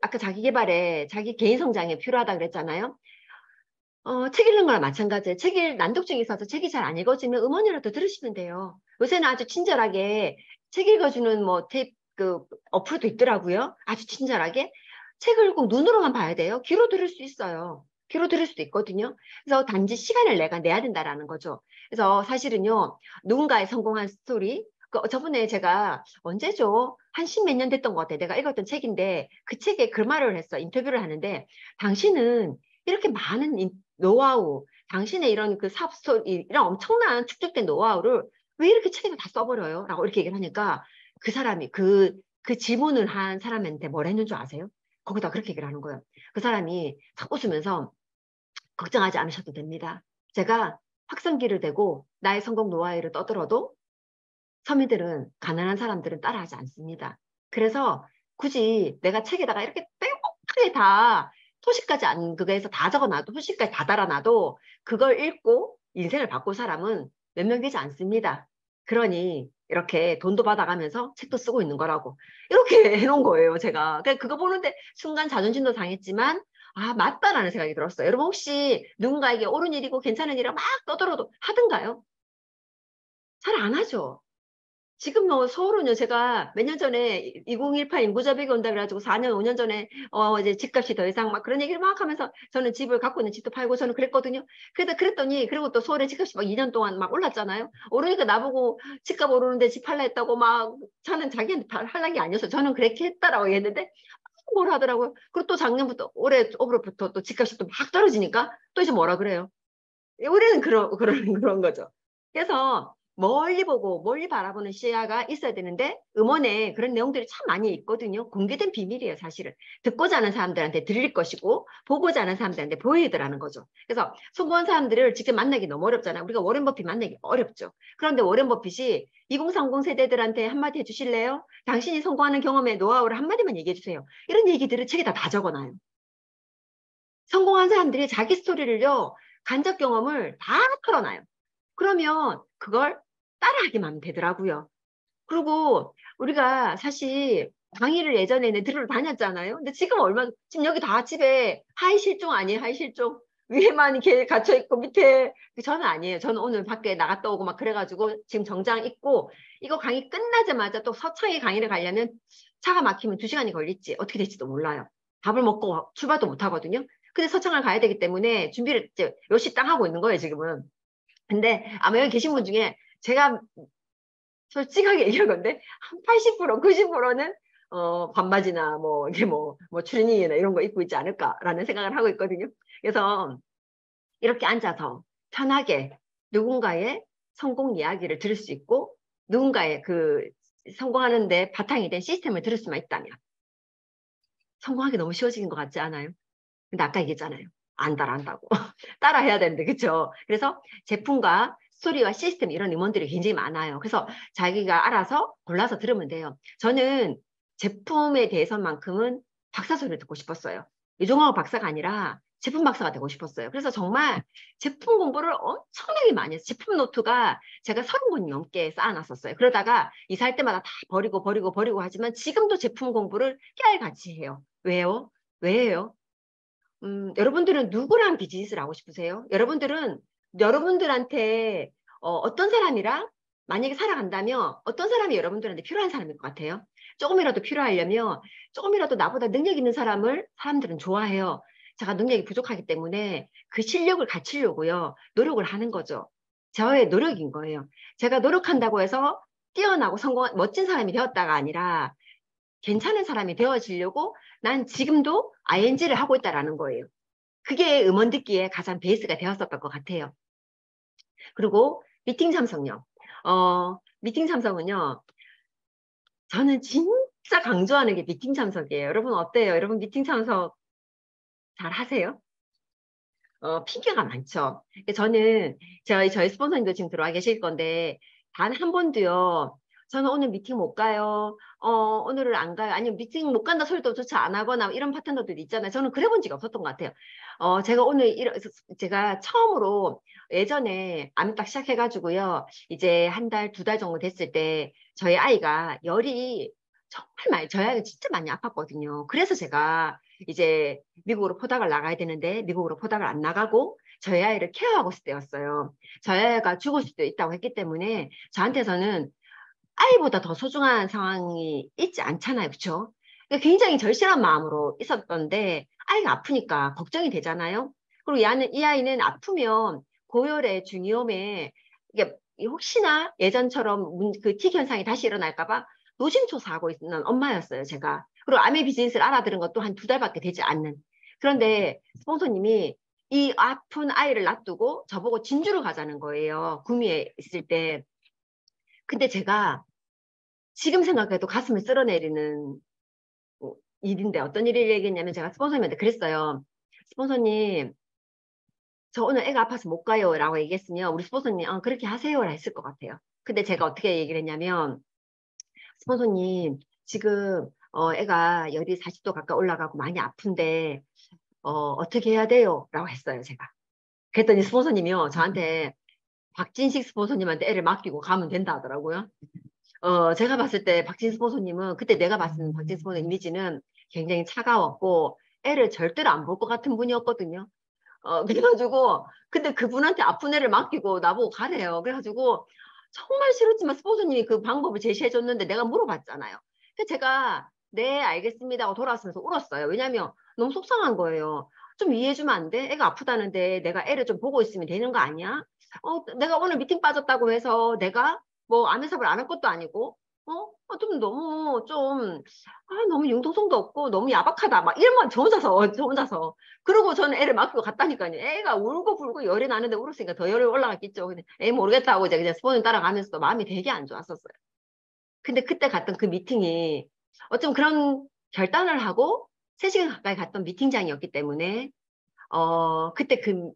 아까 자기 개발에 자기 개인 성장에 필요하다 그랬잖아요. 책 읽는 거랑 마찬가지예요. 난독증이 있어서 책이 잘 안 읽어지면 음원이라도 들으시면 돼요. 요새는 아주 친절하게 책 읽어주는 그 어플도 있더라고요. 아주 친절하게. 책을 꼭 눈으로만 봐야 돼요. 귀로 들을 수 있어요. 귀로 들을 수도 있거든요. 그래서 단지 시간을 내가 내야 된다라는 거죠. 그래서 사실은요, 누군가의 성공한 스토리, 저번에 제가 언제죠? 한 십몇 년 됐던 것 같아요. 내가 읽었던 책인데 그 책에 그 말을 했어. 인터뷰를 하는데 당신은 이렇게 많은 노하우, 당신의 이런 그 사업 스토리, 이런 엄청난 축적된 노하우를 왜 이렇게 책에다 다 써버려요? 라고 이렇게 얘기를 하니까 그 사람이 그 질문을 한 사람한테 뭘 했는 줄 아세요? 거기다 그렇게 얘기를 하는 거예요. 그 사람이 탁 웃으면서 걱정하지 않으셔도 됩니다. 제가 확성기를 대고 나의 성공 노하우를 떠들어도 서민들은, 가난한 사람들은 따라하지 않습니다. 그래서 굳이 내가 책에다가 이렇게 빼곡하게 다 소식까지 안, 그거에서 다 적어놔도, 소식까지 다 달아놔도 그걸 읽고 인생을 바꿀 사람은 몇 명 되지 않습니다. 그러니 이렇게 돈도 받아가면서 책도 쓰고 있는 거라고. 이렇게 해놓은 거예요, 제가. 그거 보는데 순간 자존심도 상했지만, 아, 맞다라는 생각이 들었어요. 여러분 혹시 누군가에게 옳은 일이고 괜찮은 일이라고 막 떠들어도 하던가요? 잘 안 하죠. 지금 뭐 서울은요, 제가 몇 년 전에 2018 인구자백이 온다 그래가지고 4년, 5년 전에 이제 집값이 더 이상 막 그런 얘기를 막 하면서 저는 집을 갖고 있는 집도 팔고 저는 그랬거든요. 그랬더니 그리고 또 서울의 집값이 막 2년 동안 막 올랐잖아요. 오르니까 나보고 집값 오르는데 집 팔라 했다고 막 저는 자기한테 할란 게 아니어서 저는 그렇게 했다라고 했는데 뭘 하더라고요. 그리고 또 작년부터 올해부터 또 집값이 또 막 떨어지니까 또 이제 뭐라 그래요. 올해는 그런 거죠. 그래서 멀리 보고 멀리 바라보는 시야가 있어야 되는데 음원에 그런 내용들이 참 많이 있거든요. 공개된 비밀이에요, 사실은. 듣고자 하는 사람들한테 들릴 것이고 보고자 하는 사람들한테 보여드라는 거죠. 그래서 성공한 사람들을 직접 만나기 너무 어렵잖아요. 우리가 워렌 버핏 만나기 어렵죠. 그런데 워렌 버핏이 2030 세대들한테 한마디 해주실래요? 당신이 성공하는 경험의 노하우를 한마디만 얘기해 주세요. 이런 얘기들을 책에 다 적어놔요. 성공한 사람들이 자기 스토리를요, 간접 경험을 다 털어놔요. 그러면 그걸 따라하기만 하면 되더라고요. 그리고 우리가 사실 강의를 예전에는 들으러 다녔잖아요. 근데 지금 여기 다 집에 하이 실종 아니에요? 하이 실종. 위에만 이렇게 갇혀있고 밑에. 저는 아니에요. 저는 오늘 밖에 나갔다 오고 막 그래가지고 지금 정장 입고 이거 강의 끝나자마자 또 서창에 강의를 가려면 차가 막히면 2시간이 걸릴지 어떻게 될지도 몰라요. 밥을 먹고 출발도 못 하거든요. 근데 서창을 가야 되기 때문에 준비를 이제 요시 땅 하고 있는 거예요, 지금은. 근데 아마 여기 계신 분 중에 제가 솔직하게 얘기한 건데 한 80%, 90%는 반바지나 뭐 이게 뭐 추리닝이나 이런 거 입고 있지 않을까라는 생각을 하고 있거든요. 그래서 이렇게 앉아서 편하게 누군가의 성공 이야기를 들을 수 있고 누군가의 그 성공하는데 바탕이 된 시스템을 들을 수만 있다면 성공하기 너무 쉬워지는 것 같지 않아요? 근데 아까 얘기했잖아요. 안다고. 따라 해야 되는데, 그쵸? 그래서 제품과 스토리와 시스템 이런 임원들이 굉장히 많아요. 그래서 자기가 알아서 골라서 들으면 돼요. 저는 제품에 대해서만큼은 박사 소리를 듣고 싶었어요. 이종학 박사가 아니라 제품 박사가 되고 싶었어요. 그래서 정말 제품 공부를 엄청나게 많이 했어요. 제품 노트가 제가 30권 넘게 쌓아놨었어요. 그러다가 이사할 때마다 다 버리고 하지만 지금도 제품 공부를 깨알같이 해요. 왜요? 왜요? 여러분들은 누구랑 비즈니스를 하고 싶으세요? 여러분들한테 어떤 사람이랑 만약에 살아간다면 어떤 사람이 여러분들한테 필요한 사람일 것 같아요? 조금이라도 필요하려면 조금이라도 나보다 능력 있는 사람들은 좋아해요. 제가 능력이 부족하기 때문에 그 실력을 갖추려고요. 노력을 하는 거죠. 저의 노력인 거예요. 제가 노력한다고 해서 뛰어나고 성공한 멋진 사람이 되었다가 아니라 괜찮은 사람이 되어지려고 난 지금도 ING를 하고 있다라는 거예요. 그게 음원 듣기에 가장 베이스가 되었었던 것 같아요. 그리고 미팅 참석요. 미팅 참석은요. 저는 진짜 강조하는 게 미팅 참석이에요. 여러분 어때요? 여러분 미팅 참석 잘 하세요? 핑계가 많죠. 저희 스폰서님도 지금 들어와 계실 건데, 단 한 번도요, 저는 오늘 미팅 못 가요. 오늘은 안 가요. 아니면 미팅 못 간다 소리도 조차 안 하거나 이런 파트너들이 있잖아요. 저는 그래 본 적이 없었던 것 같아요. 제가 처음으로 예전에 암딱 시작해가지고요, 이제 한 달, 2달 정도 됐을 때, 저희 아이가 열이 저희 아이가 진짜 많이 아팠거든요. 그래서 제가 이제 미국으로 포닥을 나가야 되는데 미국으로 포닥을 안 나가고 저희 아이를 케어하고 있을 때였어요. 저희 아이가 죽을 수도 있다고 했기 때문에 저한테서는 아이보다 더 소중한 상황이 있지 않잖아요. 그렇죠? 굉장히 절실한 마음으로 있었던데 아이가 아프니까 걱정이 되잖아요. 그리고 이 아이는 아프면 고열에 중이염에 이게 혹시나 예전처럼 그 틱 현상이 다시 일어날까 봐 노심초사하고 있는 엄마였어요, 제가. 그리고 아메 비즈니스를 알아들은 것도 한 2달밖에 되지 않는. 그런데 스폰서님이 이 아픈 아이를 놔두고 저보고 진주를 가자는 거예요. 구미에 있을 때. 근데 제가 지금 생각해도 가슴을 쓸어내리는 일인데 어떤 일을 얘기했냐면 제가 스폰서님한테 그랬어요. 스폰서님, 저 오늘 애가 아파서 못 가요 라고 얘기했으면 우리 스폰서님이 그렇게 하세요 라 했을 것 같아요. 근데 제가 어떻게 얘기를 했냐면 스폰서님 지금 애가 열이 40도 가까이 올라가고 많이 아픈데 어떻게 해야 돼요? 라고 했어요, 제가. 그랬더니 스폰서님이요, 저한테 박진식 스폰서님한테 애를 맡기고 가면 된다 하더라고요. 제가 봤을 때 박진식 스폰서님은 그때 내가 봤을 박진식 스폰서 이미지는 굉장히 차가웠고 애를 절대로 안 볼 것 같은 분이었거든요. 그래가지고 근데 그분한테 아픈 애를 맡기고 나보고 가래요. 그래가지고 정말 싫었지만 스폰서님이 그 방법을 제시해 줬는데 내가 물어봤잖아요. 그래서 제가 네 알겠습니다 하고 돌아왔으면서 울었어요. 왜냐면 너무 속상한 거예요. 좀 이해해주면 안 돼? 애가 아프다는데 내가 애를 좀 보고 있으면 되는 거 아니야? 내가 오늘 미팅 빠졌다고 해서 내가 뭐 아내삽을 안 할 것도 아니고 좀 너무 좀 너무 융통성도 없고 너무 야박하다 막 이런 건 저 혼자서 그러고 저는 애를 맡기고 갔다니까요. 애가 울고 불고 열이 나는데 울었으니까 더 열이 올라갔겠죠. 근데 애 모르겠다고 이제 그냥 스포는 따라가면서 마음이 되게 안 좋았었어요. 근데 그때 갔던 그 미팅이 어쩜 그런 결단을 하고 3시간 가까이 갔던 미팅장이었기 때문에 그때 그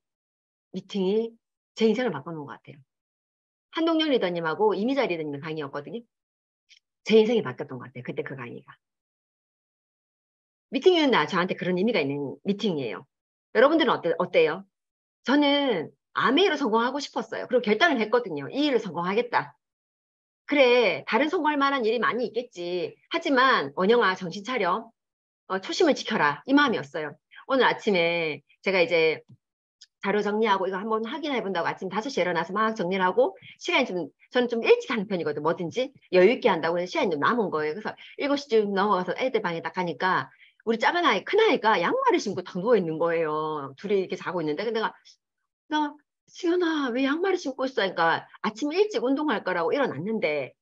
미팅이 제 인생을 바꿔놓은 것 같아요. 한동영 리더님하고 이미자 리더님의 강의였거든요. 제 인생이 바뀌었던 것 같아요. 그때 그 강의가. 미팅은 저한테 그런 의미가 있는 미팅이에요. 여러분들은 어때요? 저는 아메이로 성공하고 싶었어요. 그리고 결단을 했거든요. 이 일을 성공하겠다. 그래, 다른 성공할 만한 일이 많이 있겠지. 하지만 원영아 정신 차려. 초심을 지켜라. 이 마음이었어요. 오늘 아침에 제가 이제 자료 정리하고 이거 한번 확인해 본다고 아침 5시에 일어나서 막 정리를 하고 시간이 저는 좀 일찍 하는 편이거든요. 뭐든지 여유 있게 한다고 해서 시간이 좀 남은 거예요. 그래서 7시쯤 넘어가서 애들 방에 딱 가니까 우리 작은 아이, 큰 아이가 양말을 신고 딱 누워 있는 거예요. 둘이 이렇게 자고 있는데 근데 나 수연아 왜 양말을 신고 있어? 그러니까 아침 일찍 운동할 거라고 일어났는데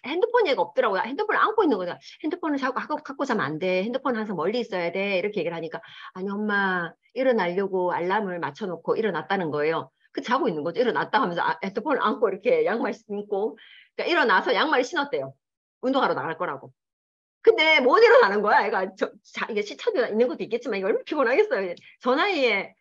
핸드폰 얘가 없더라고요. 핸드폰을 안고 있는 거죠. 핸드폰을 자꾸 갖고 자면 안 돼. 핸드폰 항상 멀리 있어야 돼. 이렇게 얘기를 하니까 아니 엄마 일어나려고 알람을 맞춰놓고 일어났다는 거예요. 그 자고 있는 거죠. 일어났다 하면서 핸드폰을 안고 이렇게 양말 신고 그러니까 일어나서 양말을 신었대요. 운동하러 나갈 거라고. 근데 못 일어나는 거야. 애가 이게 시차도 있는 것도 있겠지만 이거 얼마나 피곤하겠어요. 저 나이에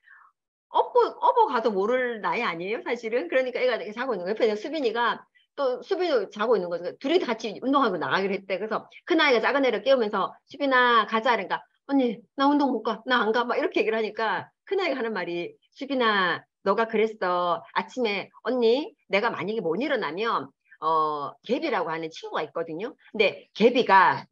업어 가도 모를 나이 아니에요, 사실은. 그러니까 애가 이렇게 자고 있는 거예요. 옆에 수빈이가 또 수빈이도 자고 있는 거죠. 둘이 같이 운동하고 나가기로 했대. 그래서 큰 아이가 작은 애를 깨우면서 수빈아 가자. 그러니까 언니 나 운동 못 가. 나 안 가. 막 이렇게 얘기를 하니까 큰 아이가 하는 말이 수빈아 너가 그랬어. 아침에 언니 내가 만약에 못 일어나면 개비라고 하는 친구가 있거든요. 근데 개비가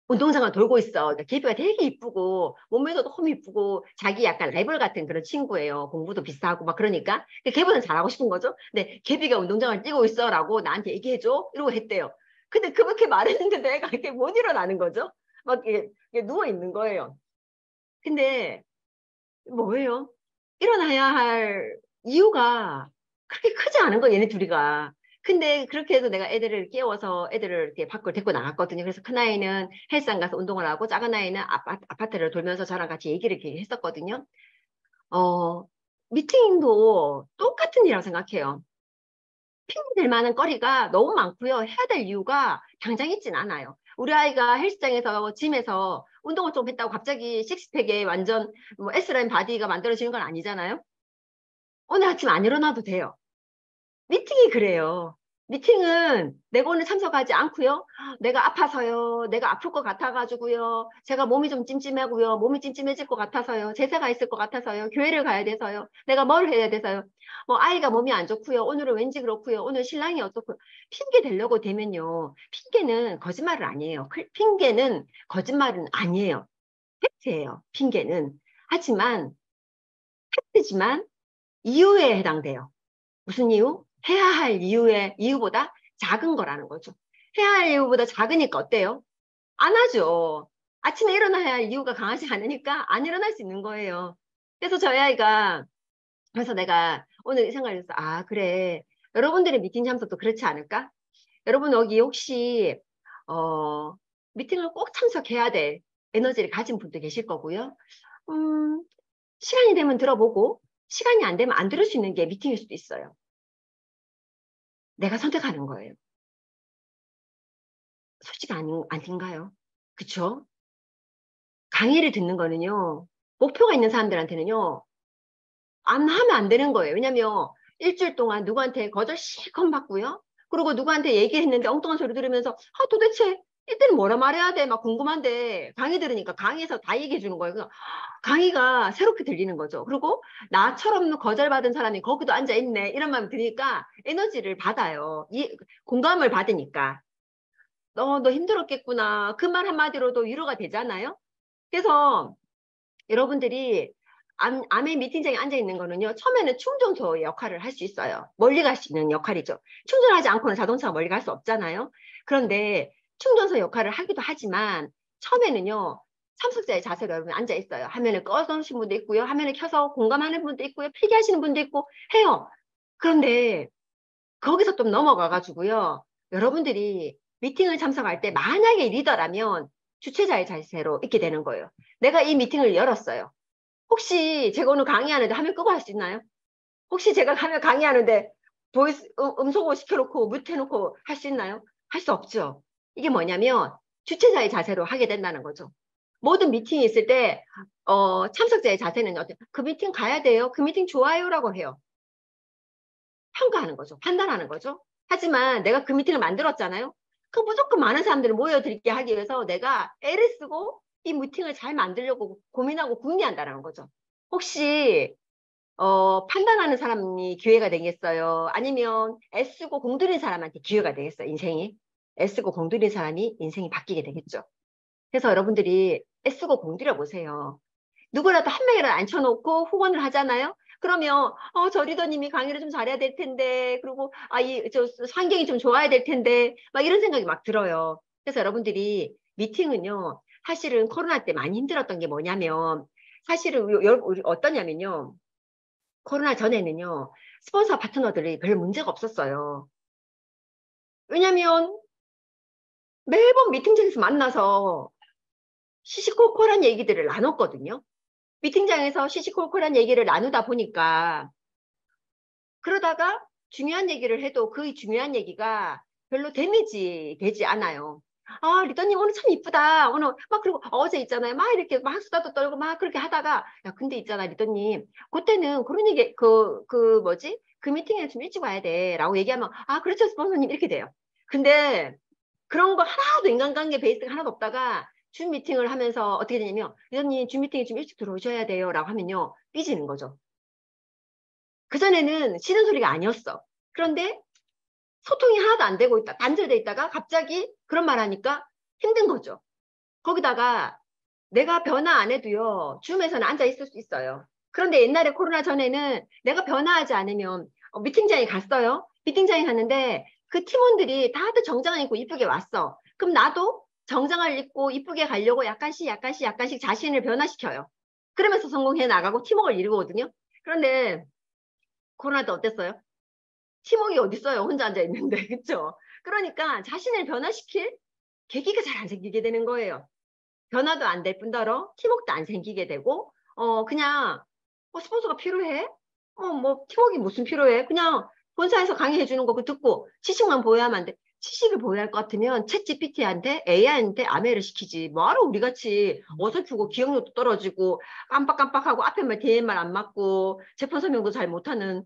운동장을 돌고 있어. 그러니까 개비가 되게 이쁘고 몸매도 너무 이쁘고 자기 약간 라이벌 같은 그런 친구예요. 공부도 비슷하고 막 그러니까 개보는 잘하고 싶은 거죠. 근데 개비가 운동장을 뛰고 있어라고 나한테 얘기해줘 이러고 했대요. 근데 그렇게 말했는데 내가 이렇게 못 일어나는 거죠. 막 이게 누워 있는 거예요. 근데 뭐예요? 일어나야 할 이유가 그렇게 크지 않은 거 얘네 둘이가. 근데 그렇게 해서 내가 애들을 깨워서 애들을 이렇게 밖으로 데리고 나갔거든요. 그래서 큰아이는 헬스장 가서 운동을 하고 작은 아이는 아파트를 돌면서 저랑 같이 얘기를 이렇게 했었거든요. 어, 미팅도 똑같은 일이라고 생각해요. 핑계댈 만한 거리가 너무 많고요. 해야 될 이유가 당장 있진 않아요. 우리 아이가 헬스장에서 짐에서 운동을 좀 했다고 갑자기 식스팩에 완전 뭐 S라인 바디가 만들어지는 건 아니잖아요. 오늘 아침 안 일어나도 돼요. 미팅이 그래요. 미팅은 내가 오늘 참석하지 않고요. 내가 아파서요. 내가 아플 것 같아가지고요. 제가 몸이 좀 찜찜하고요. 몸이 찜찜해질 것 같아서요. 제사가 있을 것 같아서요. 교회를 가야 돼서요. 내가 뭘 해야 돼서요. 뭐 아이가 몸이 안 좋고요. 오늘은 왠지 그렇고요. 오늘 신랑이 어떻고요. 핑계 대려고 되면요. 핑계는 거짓말을 아니에요. 핑계는 거짓말은 아니에요. 팩트예요. 핑계는. 하지만 팩트지만 이유에 해당돼요. 무슨 이유? 해야 할 이유보다 작은 거라는 거죠. 해야 할 이유보다 작으니까 어때요? 안 하죠. 아침에 일어나야 할 이유가 강하지 않으니까 안 일어날 수 있는 거예요. 그래서 저희 아이가, 그래서 내가 오늘 이 생각을 했어. 아, 그래. 여러분들의 미팅 참석도 그렇지 않을까? 여러분 여기 혹시, 어, 미팅을 꼭 참석해야 될 에너지를 가진 분도 계실 거고요. 음, 시간이 되면 들어보고, 시간이 안 되면 안 들을 수 있는 게 미팅일 수도 있어요. 내가 선택하는 거예요. 솔직히 아닌가요? 그쵸? 강의를 듣는 거는요, 목표가 있는 사람들한테는요, 안 하면 안 되는 거예요. 왜냐면 일주일 동안 누구한테 거절 실컷 받고요. 그리고 누구한테 얘기했는데 엉뚱한 소리 들으면서, 도대체 이때는 뭐라 말해야 돼? 막 궁금한데, 강의 들으니까 강의에서 다 얘기해 주는 거예요. 그래서 강의가 새롭게 들리는 거죠. 그리고 나처럼 거절받은 사람이 거기도 앉아 있네. 이런 마음이 드니까 에너지를 받아요. 공감을 받으니까. 너 힘들었겠구나. 그 말 한마디로도 위로가 되잖아요. 그래서 여러분들이 암의 미팅장에 앉아 있는 거는요, 처음에는 충전소의 역할을 할 수 있어요. 멀리 갈 수 있는 역할이죠. 충전하지 않고는 자동차가 멀리 갈 수 없잖아요. 그런데 충전소 역할을 하기도 하지만 처음에는요, 참석자의 자세로 여러분 앉아 있어요. 화면을 꺼놓으신 분도 있고요, 화면을 켜서 공감하는 분도 있고요, 필기하시는 분도 있고 해요. 그런데 거기서 좀 넘어가 가지고요, 여러분들이 미팅을 참석할 때 만약에 리더라면 주최자의 자세로 있게 되는 거예요. 내가 이 미팅을 열었어요. 혹시 제가 오늘 강의하는데 화면 끄고 할 수 있나요? 혹시 제가 화면 강의하는데 보이스 음성으로 시켜놓고 뮤트해놓고 할 수 있나요? 할 수 없죠. 이게 뭐냐면 주최자의 자세로 하게 된다는 거죠. 모든 미팅이 있을 때 참석자의 자세는 어때요? 그 미팅 가야 돼요. 그 미팅 좋아요라고 해요. 평가하는 거죠. 판단하는 거죠. 하지만 내가 그 미팅을 만들었잖아요. 그 무조건 많은 사람들을 모여들게 하기 위해서 내가 애를 쓰고 이 미팅을 잘 만들려고 고민하고 궁리한다는 거죠. 혹시 판단하는 사람이 기회가 되겠어요? 아니면 애쓰고 공들인 사람한테 기회가 되겠어요? 인생이? 애쓰고 공들인 사람이 인생이 바뀌게 되겠죠. 그래서 여러분들이 애쓰고 공들여 보세요. 누구라도 한 명이라도 앉혀놓고 후원을 하잖아요. 그러면 저 리더님이 강의를 좀 잘해야 될 텐데, 그리고 저 환경이 좀 좋아야 될 텐데, 막 이런 생각이 막 들어요. 그래서 여러분들이 미팅은요, 사실은 코로나 때 많이 힘들었던 게 뭐냐면, 사실은 우리 어떠냐면요, 코로나 전에는요, 스폰서 파트너들이 별 문제가 없었어요. 왜냐면 매번 미팅장에서 만나서 시시콜콜한 얘기들을 나눴거든요. 미팅장에서 시시콜콜한 얘기를 나누다 보니까, 그러다가 중요한 얘기를 해도 그 중요한 얘기가 별로 데미지 되지 않아요. 리더님 오늘 참 이쁘다. 오늘 막, 그리고 어제 있잖아요. 막 이렇게 막 수다도 떨고 막 그렇게 하다가, 야, 근데 있잖아, 리더님. 그때는 그런 얘기, 뭐지? 그 미팅에 좀 일찍 와야 돼. 라고 얘기하면, 그렇죠, 스폰서님. 이렇게 돼요. 근데 그런 거 하나도 인간관계 베이스가 하나도 없다가 줌 미팅을 하면서 어떻게 되냐면, 리더님 줌 미팅에 좀 일찍 들어오셔야 돼요. 라고 하면요, 삐지는 거죠. 그전에는 쉬는 소리가 아니었어. 그런데 소통이 하나도 안 되고 있다, 단절돼 있다가 갑자기 그런 말 하니까 힘든 거죠. 거기다가 내가 변화 안 해도요, 줌에서는 앉아 있을 수 있어요. 그런데 옛날에 코로나 전에는 내가 변화하지 않으면 미팅장에 갔어요. 미팅장에 갔는데 그 팀원들이 다들 정장을 입고 이쁘게 왔어. 그럼 나도 정장을 입고 이쁘게 가려고 약간씩 자신을 변화시켜요. 그러면서 성공해 나가고 팀워크를 이루거든요. 그런데 코로나 때 어땠어요? 팀워크가 어딨어요? 혼자 앉아 있는데. 그쵸? 그러니까 자신을 변화시킬 계기가 잘 안 생기게 되는 거예요. 변화도 안 될 뿐더러 팀워크도 안 생기게 되고, 그냥 스폰서가 필요해? 뭐 팀워크가 무슨 필요해? 그냥 본사에서 강의해 주는 거 그 듣고 지식만 보여야만 안 돼. 지식을 보여야 할 것 같으면 챗 GPT한테 AI한테 아메를 시키지. 뭐하러 우리 같이 어설프고 기억력도 떨어지고 깜빡깜빡하고 앞에 말 뒤에 말 안 맞고 제품 설명도 잘 못하는,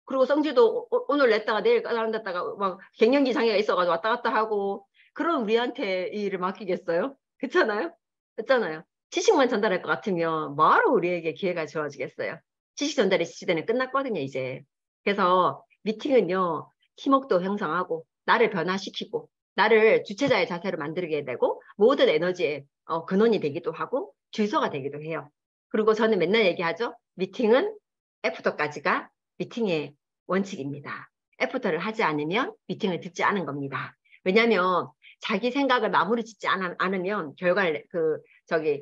그리고 성질도 오늘 냈다가 내일 까다른다다가 막 갱년기 장애가 있어가지고 왔다 갔다 하고, 그런 우리한테 이 일을 맡기겠어요? 그렇잖아요? 그렇잖아요. 지식만 전달할 것 같으면 뭐하러 우리에게 기회가 주어지겠어요? 지식 전달의 시대는 끝났거든요, 이제. 그래서 미팅은요, 팀워크도 형성하고 나를 변화시키고 나를 주체자의 자세로 만들게 되고 모든 에너지의 근원이 되기도 하고 주소가 되기도 해요. 그리고 저는 맨날 얘기하죠. 미팅은 애프터까지가 미팅의 원칙입니다. 애프터를 하지 않으면 미팅을 듣지 않은 겁니다. 왜냐하면 자기 생각을 마무리 짓지 않으면 결과를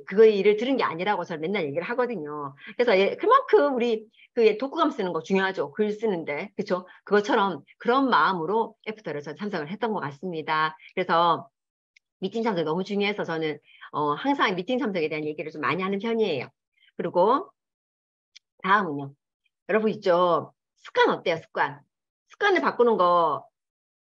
그거의 일을 들은 게 아니라고 저는 맨날 얘기를 하거든요. 그래서 그만큼 우리 그 독후감 쓰는 거 중요하죠. 글 쓰는데. 그렇죠? 그것처럼 그런 마음으로 애프터를 저 참석을 했던 것 같습니다. 그래서 미팅 참석이 너무 중요해서 저는 항상 미팅 참석에 대한 얘기를 좀 많이 하는 편이에요. 그리고 다음은요. 여러분 있죠? 습관 어때요? 습관. 습관을 바꾸는 거,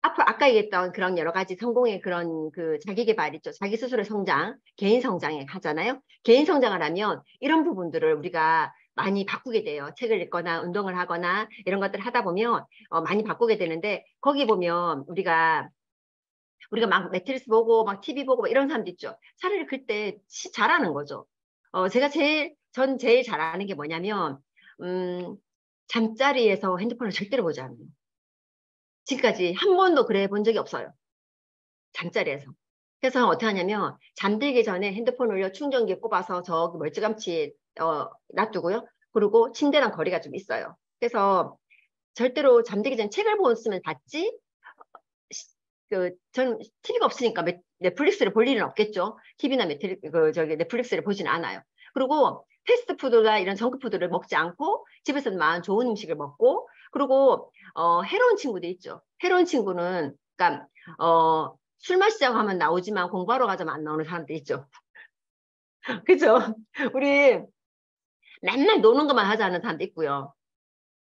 아까 얘기했던 그런 여러 가지 성공의 그런 그 자기 개발 있죠. 자기 스스로의 성장, 개인 성장에 하잖아요. 개인 성장을 하면 이런 부분들을 우리가 많이 바꾸게 돼요. 책을 읽거나 운동을 하거나 이런 것들을 하다 보면 많이 바꾸게 되는데, 거기 보면 우리가 막 매트리스 보고 막 TV 보고 막 이런 사람도 있죠. 차라리 그때 잘하는 거죠. 전 제일 잘하는 게 뭐냐면, 잠자리에서 핸드폰을 절대로 보지 않아요. 지금까지 한 번도 그래 본 적이 없어요. 잠자리에서. 그래서 어떻게 하냐면 잠들기 전에 핸드폰 올려 충전기에 꼽아서 저기 멀찌감치 놔두고요. 그리고 침대랑 거리가 좀 있어요. 그래서 절대로 잠들기 전에 책을 보면 봤지 저는 TV가 없으니까 넷플릭스를 볼 일은 없겠죠. TV나 저기 넷플릭스를 보지는 않아요. 그리고 패스트푸드나 이런 정크푸드를 먹지 않고 집에서만 좋은 음식을 먹고 그리고 해로운 친구들 있죠. 해로운 친구는 그러니까 술 마시자고 하면 나오지만 공부하러 가자면 안 나오는 사람들 있죠. 그죠? 우리 맨날 노는 것만 하자는 사람도 있고요.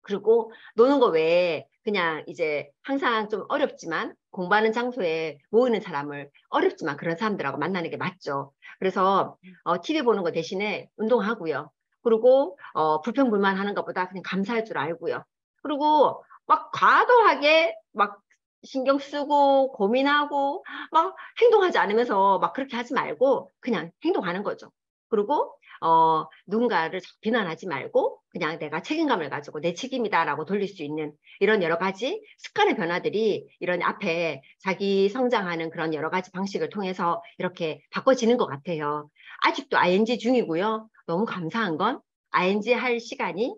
그리고 노는 거 외에 그냥 이제 항상 좀 어렵지만 공부하는 장소에 모이는 사람을 어렵지만 그런 사람들하고 만나는 게 맞죠. 그래서 TV 보는 거 대신에 운동하고요. 그리고 불평불만 하는 것보다 그냥 감사할 줄 알고요. 그리고 막 과도하게 막 신경 쓰고 고민하고 막 행동하지 않으면서 막 그렇게 하지 말고 그냥 행동하는 거죠. 그리고 누군가를 비난하지 말고 그냥 내가 책임감을 가지고 내 책임이다라고 돌릴 수 있는 이런 여러 가지 습관의 변화들이 이런 앞에 자기 성장하는 그런 여러 가지 방식을 통해서 이렇게 바꿔지는 것 같아요. 아직도 ING 중이고요. 너무 감사한 건 ING 할 시간이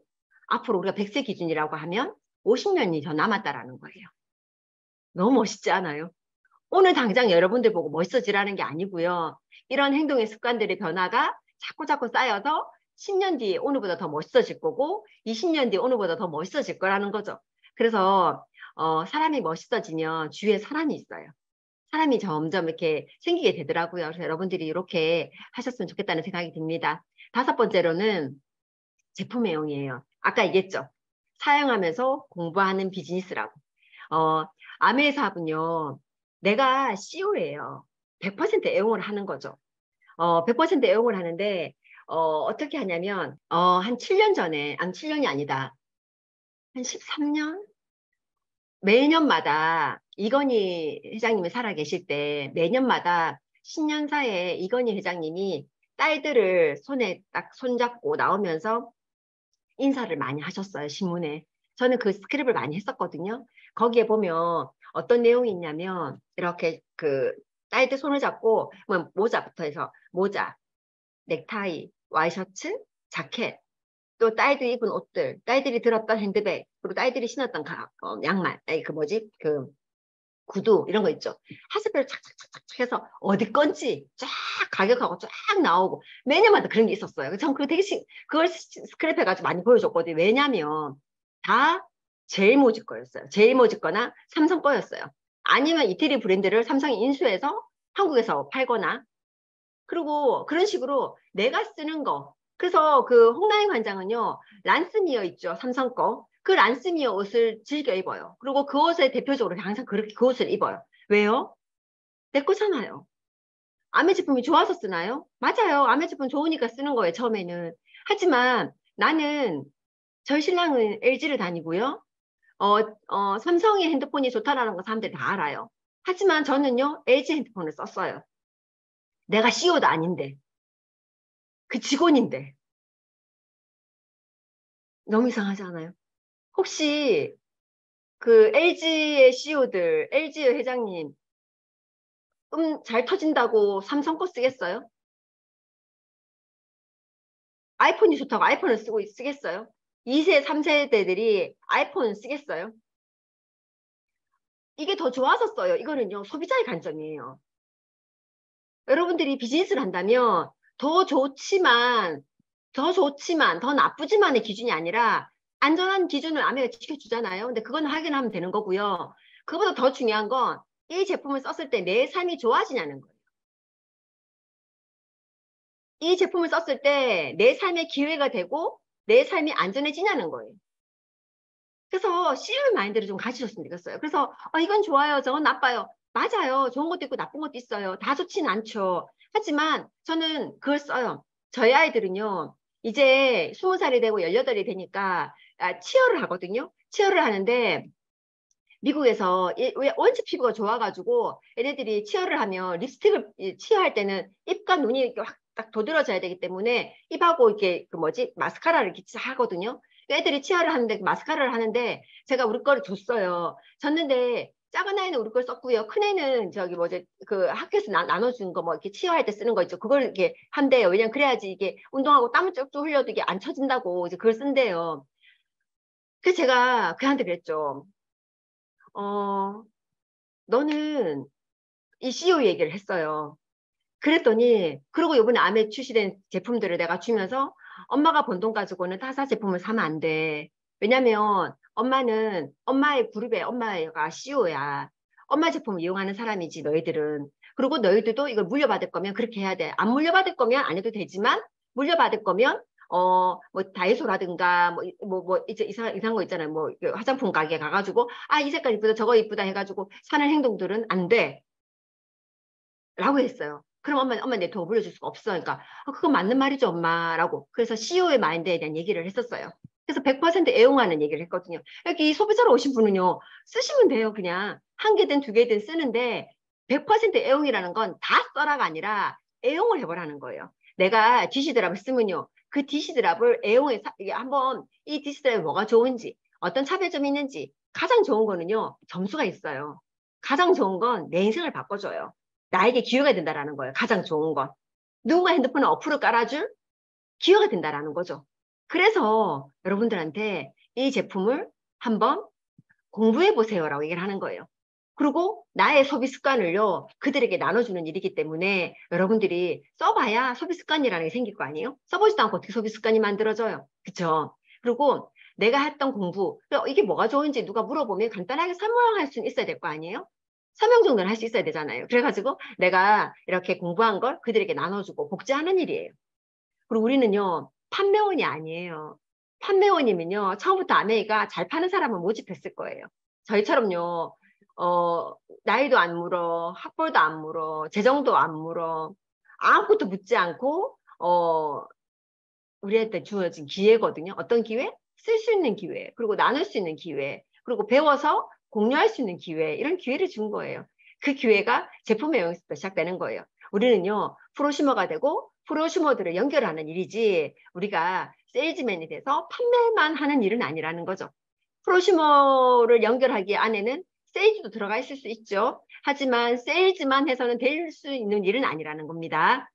앞으로 우리가 100세 기준이라고 하면 50년이 더 남았다라는 거예요. 너무 멋있지 않아요? 오늘 당장 여러분들 보고 멋있어지라는 게 아니고요. 이런 행동의 습관들의 변화가 자꾸자꾸 쌓여서 10년 뒤에 오늘보다 더 멋있어질 거고 20년 뒤에 오늘보다 더 멋있어질 거라는 거죠. 그래서 사람이 멋있어지면 주위에 사람이 있어요. 사람이 점점 이렇게 생기게 되더라고요. 그래서 여러분들이 이렇게 하셨으면 좋겠다는 생각이 듭니다. 다섯 번째로는 제품 애용이에요. 아까 얘기했죠. 사용하면서 공부하는 비즈니스라고. 어, 아메사군요. 내가 CEO예요. 100% 애용을 하는 거죠. 100% 애용을 하는데 어떻게 하냐면 한 7년 전에, 아니 7년이 아니다. 한 13년? 매년마다 이건희 회장님이 살아계실 때 매년마다 신년사에 이건희 회장님이 딸들을 손에 딱 손잡고 나오면서 인사를 많이 하셨어요, 신문에. 저는 그 스크립을 많이 했었거든요. 거기에 보면 어떤 내용이 있냐면 이렇게 그 딸들 손을 잡고 뭐 모자부터 해서 모자, 넥타이, 와이셔츠, 자켓, 또 딸들이 입은 옷들, 딸들이 들었던 핸드백, 그리고 딸들이 신었던 양말, 아니 그 뭐지? 그 구두 이런 거 있죠. 하스펠 착착착착 해서 어디 건지 쫙 가격하고 쫙 나오고 매년마다 그런 게 있었어요. 전 그거 되게 그걸 스크랩해가지고 많이 보여줬거든요. 왜냐면 다 제일 모직 거였어요. 제일 모직 거나 삼성 거였어요. 아니면 이태리 브랜드를 삼성이 인수해서 한국에서 팔거나 그리고 그런 식으로 내가 쓰는 거. 그래서 그 홍나인 관장은요, 란스미어 있죠, 삼성 거. 그 란스미어 옷을 즐겨 입어요. 그리고 그 옷에 대표적으로 항상 그렇게 그 옷을 입어요. 왜요? 내 거잖아요. 아메 제품이 좋아서 쓰나요? 맞아요. 아메 제품 좋으니까 쓰는 거예요, 처음에는. 하지만 나는 저희 신랑은 LG를 다니고요. 삼성의 핸드폰이 좋다라는 거 사람들이 다 알아요. 하지만 저는요, LG 핸드폰을 썼어요. 내가 CEO도 아닌데. 그 직원인데. 너무 이상하지 않아요? 혹시 그 LG의 CEO들, LG의 회장님, 잘 터진다고 삼성 거 쓰겠어요? 아이폰이 좋다고 아이폰을 쓰겠어요? 2세, 3세대들이 아이폰 쓰겠어요? 이게 더 좋아서 써요. 이거는요, 소비자의 관점이에요. 여러분들이 비즈니스를 한다면 더 나쁘지만의 기준이 아니라 안전한 기준을 아메가 지켜주잖아요. 근데 그건 확인하면 되는 거고요. 그보다 더 중요한 건 이 제품을 썼을 때 내 삶이 좋아지냐는 거예요. 이 제품을 썼을 때 내 삶의 기회가 되고 내 삶이 안전해지냐는 거예요. 그래서 CM 마인드를 좀 가지셨으면 좋겠어요. 그래서 이건 좋아요, 저건 나빠요. 맞아요. 좋은 것도 있고 나쁜 것도 있어요. 다 좋진 않죠. 하지만 저는 그걸 써요. 저희 아이들은요. 이제 20살이 되고 18이 되니까 치어를 하거든요. 치어를 하는데 미국에서 왜 원체 피부가 좋아가지고 얘네들이 치어를 하면 립스틱을 치어할 때는 입과 눈이 이렇게 확 딱 도드라져야 되기 때문에 입하고 이렇게 그 뭐지 마스카라를 이렇게 하거든요. 애들이 치아를 하는데 마스카라를 하는데 제가 우리 거를 줬어요. 줬는데 작은 아이는 우리 걸 썼고요. 큰 애는 저기 뭐지 그 학교에서 나눠준 거 뭐 이렇게 치유할 때 쓰는 거 있죠. 그걸 이렇게 한대요. 왜냐면 그래야지 이게 운동하고 땀을 쭉쭉 흘려도 이게 안 쳐진다고 이제 그걸 쓴대요. 그래서 제가 그한테 그랬죠. 어, 너는 이 CEO 얘기를 했어요. 그랬더니 그리고 이번에 암에 출시된 제품들을 내가 주면서 엄마가 번 돈 가지고는 타사 제품을 사면 안 돼. 왜냐면 엄마는 엄마의 그룹에 엄마가 CEO야. 엄마 제품을 이용하는 사람이지 너희들은. 그리고 너희들도 이걸 물려받을 거면 그렇게 해야 돼. 안 물려받을 거면 안 해도 되지만 물려받을 거면 뭐 다이소라든가 뭐 이제 이상한 거 있잖아요. 뭐 화장품 가게 가가지고 아 이 색깔 이쁘다 저거 이쁘다 해가지고 사는 행동들은 안 돼. 라고 했어요. 그럼 엄마 내 돈 물려줄 수가 없어. 그러니까 그건 맞는 말이죠, 엄마라고. 그래서 CEO의 마인드에 대한 얘기를 했었어요. 그래서 100% 애용하는 얘기를 했거든요. 여기 소비자로 오신 분은요, 쓰시면 돼요, 그냥. 한 개든 두 개든 쓰는데 100% 애용이라는 건 다 써라가 아니라 애용을 해보라는 거예요. 내가 디시드랍을 쓰면요, 그 디시드랍을 애용해 이게 한번 이 디시드랍이 뭐가 좋은지, 어떤 차별점이 있는지 가장 좋은 거는요, 점수가 있어요. 가장 좋은 건 내 인생을 바꿔줘요. 나에게 기회가 된다라는 거예요. 가장 좋은 건. 누군가 핸드폰에 어플을 깔아줄 기회가 된다라는 거죠. 그래서 여러분들한테 이 제품을 한번 공부해 보세요라고 얘기를 하는 거예요. 그리고 나의 소비 습관을요, 그들에게 나눠주는 일이기 때문에 여러분들이 써봐야 소비 습관이라는 게 생길 거 아니에요? 써보지도 않고 어떻게 소비 습관이 만들어져요? 그쵸? 그리고 내가 했던 공부, 이게 뭐가 좋은지 누가 물어보면 간단하게 설명할 수는 있어야 될 거 아니에요? 설명 정도는 할 수 있어야 되잖아요. 그래가지고 내가 이렇게 공부한 걸 그들에게 나눠주고 복제하는 일이에요. 그리고 우리는요, 판매원이 아니에요. 판매원이면요, 처음부터 아메이가 잘 파는 사람을 모집했을 거예요. 저희처럼요, 나이도 안 물어, 학벌도 안 물어, 재정도 안 물어, 아무것도 묻지 않고, 우리한테 주어진 기회거든요. 어떤 기회? 쓸 수 있는 기회, 그리고 나눌 수 있는 기회, 그리고 배워서 공유할 수 있는 기회, 이런 기회를 준 거예요. 그 기회가 제품의 영역에서 시작되는 거예요. 우리는요, 프로슈머가 되고 프로슈머들을 연결하는 일이지 우리가 세일즈맨이 돼서 판매만 하는 일은 아니라는 거죠. 프로슈머를 연결하기 안에는 세일즈도 들어가 있을 수 있죠. 하지만 세일즈만 해서는 될 수 있는 일은 아니라는 겁니다.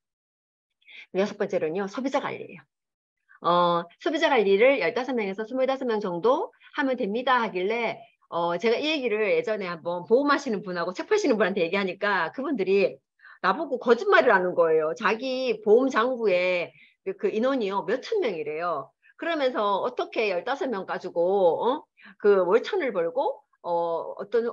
여섯 번째로는요, 소비자 관리예요. 소비자 관리를 15명에서 25명 정도 하면 됩니다 하길래 제가 이 얘기를 예전에 한번 보험하시는 분하고 책 파시는 분한테 얘기하니까 그분들이 나보고 거짓말을 하는 거예요. 자기 보험 장부에 그 인원이요 몇천 명이래요. 그러면서 어떻게 15명 가지고 그 월천을 벌고 어떤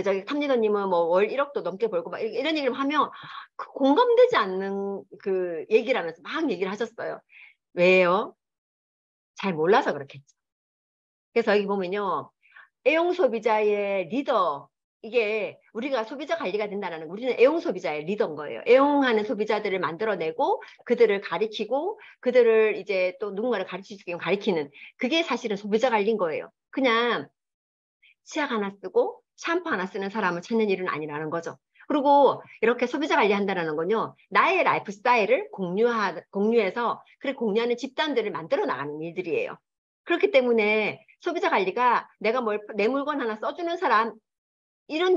저기 탐리더님은 뭐 월 1억도 넘게 벌고 막 이런 얘기를 하면 그 공감되지 않는 그 얘기를 하면서 막 얘기를 하셨어요. 왜요? 잘 몰라서 그렇겠죠. 그래서 여기 보면요. 애용 소비자의 리더, 이게 우리가 소비자 관리가 된다는 우리는 애용 소비자의 리더인 거예요. 애용하는 소비자들을 만들어내고 그들을 가리키고 그들을 이제 또 누군가를 가르칠 수 있게 가리키는, 그게 사실은 소비자 관리인 거예요. 그냥 치약 하나 쓰고 샴푸 하나 쓰는 사람을 찾는 일은 아니라는 거죠. 그리고 이렇게 소비자 관리한다는 건요, 나의 라이프 스타일을 공유해서 그래 공유하는 집단들을 만들어 나가는 일들이에요. 그렇기 때문에 소비자 관리가 내가 내 물건 하나 써주는 사람, 이런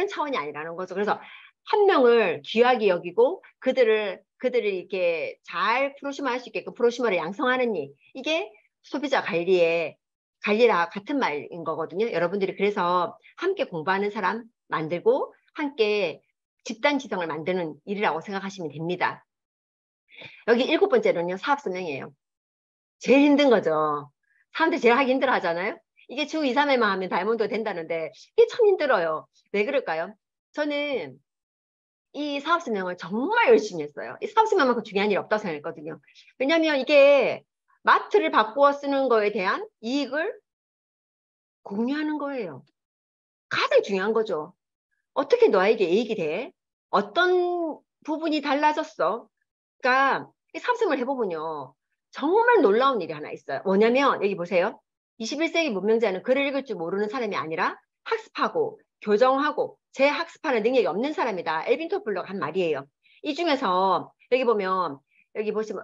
차원이 아니라는 거죠. 그래서 한 명을 귀하게 여기고 그들을 이렇게 잘 프로슈머 할 수 있게끔 프로슈머를 양성하는 일, 이게 소비자 관리라 같은 말인 거거든요. 여러분들이 그래서 함께 공부하는 사람 만들고 함께 집단 지성을 만드는 일이라고 생각하시면 됩니다. 여기 7번째는요, 사업 설명이에요. 제일 힘든 거죠. 사람들이 제일 하기 힘들어 하잖아요. 이게 주 2, 3회만 하면 다이몬드가 된다는데 이게 참 힘들어요. 왜 그럴까요? 저는 이 사업 설명을 정말 열심히 했어요. 이 사업 설명만큼 중요한 일이 없다고 생각했거든요. 왜냐하면 이게 마트를 바꾸어 쓰는 거에 대한 이익을 공유하는 거예요. 가장 중요한 거죠. 어떻게 너에게 이익이 돼? 어떤 부분이 달라졌어? 그러니까 이 삽습을 해보면요, 정말 놀라운 일이 하나 있어요. 뭐냐면 여기 보세요. 21세기 문명자는 글을 읽을 줄 모르는 사람이 아니라 학습하고 교정하고 재학습하는 능력이 없는 사람이다. 엘빈 토플러가 한 말이에요. 이 중에서 여기 보면 여기 보시면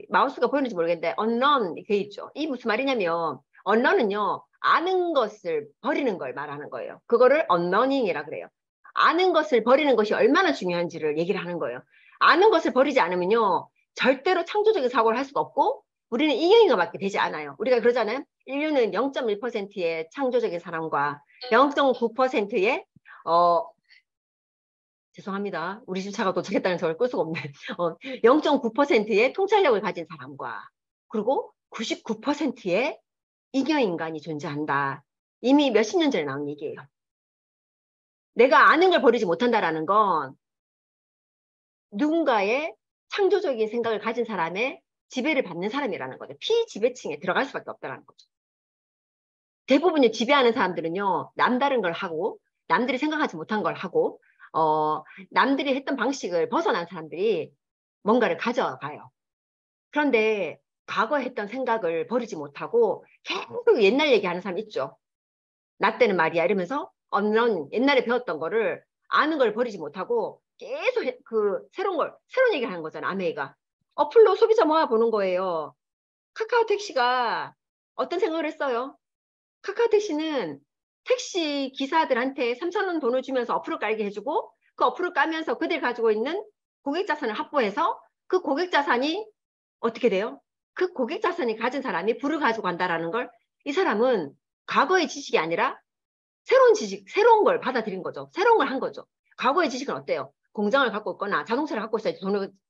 마우스가 보이는지 모르겠는데 언런 그 있죠. 이 무슨 말이냐면 언런은요, 아는 것을 버리는 걸 말하는 거예요. 그거를 언러닝이라 그래요. 아는 것을 버리는 것이 얼마나 중요한지를 얘기를 하는 거예요. 아는 것을 버리지 않으면요, 절대로 창조적인 사고를 할 수가 없고, 우리는 인형인가밖에 되지 않아요. 우리가 그러잖아요. 인류는 0.1%의 창조적인 사람과 0.9%의 죄송합니다. 우리 집 차가 도착했다는 저를 끌 수가 없네. 0.9%의 통찰력을 가진 사람과 그리고 99%의 잉여인간이 존재한다. 이미 몇십 년 전에 나온 얘기예요. 내가 아는 걸 버리지 못한다라는 건 누군가의 창조적인 생각을 가진 사람의 지배를 받는 사람이라는 거죠. 피지배층에 들어갈 수밖에 없다는 거죠. 대부분의 지배하는 사람들은요, 남다른 걸 하고, 남들이 생각하지 못한 걸 하고, 남들이 했던 방식을 벗어난 사람들이 뭔가를 가져가요. 그런데 과거에 했던 생각을 버리지 못하고 계속 옛날 얘기하는 사람 있죠. 나 때는 말이야 이러면서 옛날에 배웠던 거를 아는 걸 버리지 못하고 계속 새로운 얘기를 하는 거잖아. 아메이가 어플로 소비자 모아보는 거예요. 카카오 택시가 어떤 생각을 했어요? 카카오 택시는 택시 기사들한테 3,000원 돈을 주면서 어플을 깔게 해주고 그 어플을 까면서 그들 가지고 있는 고객 자산을 확보해서 그 고객 자산이 어떻게 돼요? 그 고객 자산이 가진 사람이 부를 가지고 간다라는 걸 이 사람은 과거의 지식이 아니라 새로운 지식, 새로운 걸 받아들인 거죠. 새로운 걸 한 거죠. 과거의 지식은 어때요? 공장을 갖고 있거나 자동차를 갖고 있어야지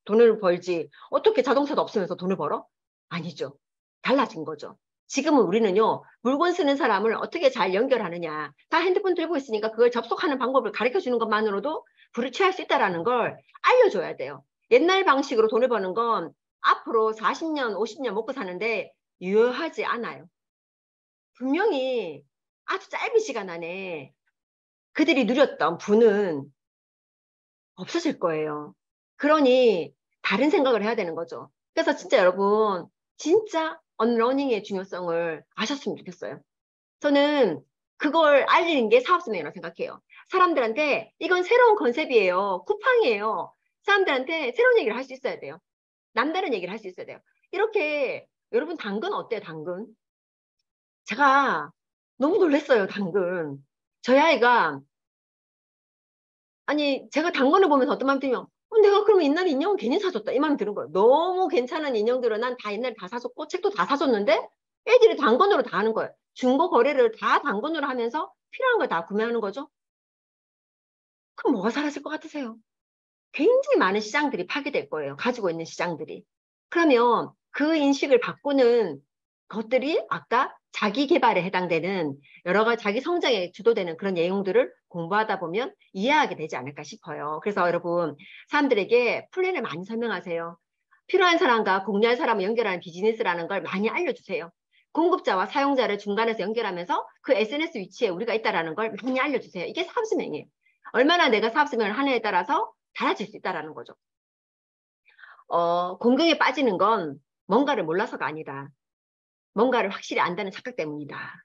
돈을 벌지. 어떻게 자동차도 없으면서 돈을 벌어? 아니죠. 달라진 거죠. 지금은 우리는요, 물건 쓰는 사람을 어떻게 잘 연결하느냐. 다 핸드폰 들고 있으니까 그걸 접속하는 방법을 가르쳐 주는 것만으로도 불을 취할 수 있다는 걸 알려줘야 돼요. 옛날 방식으로 돈을 버는 건 앞으로 40년, 50년 먹고 사는데 유효하지 않아요. 분명히 아주 짧은 시간 안에 그들이 누렸던 부는 없어질 거예요. 그러니 다른 생각을 해야 되는 거죠. 그래서 진짜 여러분, 진짜 언러닝의 중요성을 아셨으면 좋겠어요. 저는 그걸 알리는 게 사업성이라고 생각해요. 사람들한테 이건 새로운 컨셉이에요. 쿠팡이에요. 사람들한테 새로운 얘기를 할 수 있어야 돼요. 남다른 얘기를 할 수 있어야 돼요. 이렇게 여러분 당근 어때요? 당근? 제가 너무 놀랐어요. 당근. 저희 아이가 아니 제가 당근을 보면서 어떤 마음 들면 내가 그러면 옛날에 인형은 괜히 사줬다 이 마음이 드는 거예요. 너무 괜찮은 인형들은 난 다 옛날에 다 사줬고 책도 다 사줬는데 애들이 당근으로 다 하는 거예요. 중고 거래를 다 당근으로 하면서 필요한 걸 다 구매하는 거죠. 그럼 뭐가 사라질 것 같으세요? 굉장히 많은 시장들이 파괴될 거예요. 가지고 있는 시장들이. 그러면 그 인식을 바꾸는 것들이 아까 자기 개발에 해당되는 여러 가지 자기 성장에 주도되는 그런 내용들을 공부하다 보면 이해하게 되지 않을까 싶어요. 그래서 여러분, 사람들에게 플랜을 많이 설명하세요. 필요한 사람과 공유할 사람을 연결하는 비즈니스라는 걸 많이 알려주세요. 공급자와 사용자를 중간에서 연결하면서 그 SNS 위치에 우리가 있다는 걸 많이 알려주세요. 이게 사업설명이에요. 얼마나 내가 사업설명을 하느냐에 따라서 달라질 수 있다는 거죠. 공경에 빠지는 건 뭔가를 몰라서가 아니다. 뭔가를 확실히 안다는 착각 때문이다.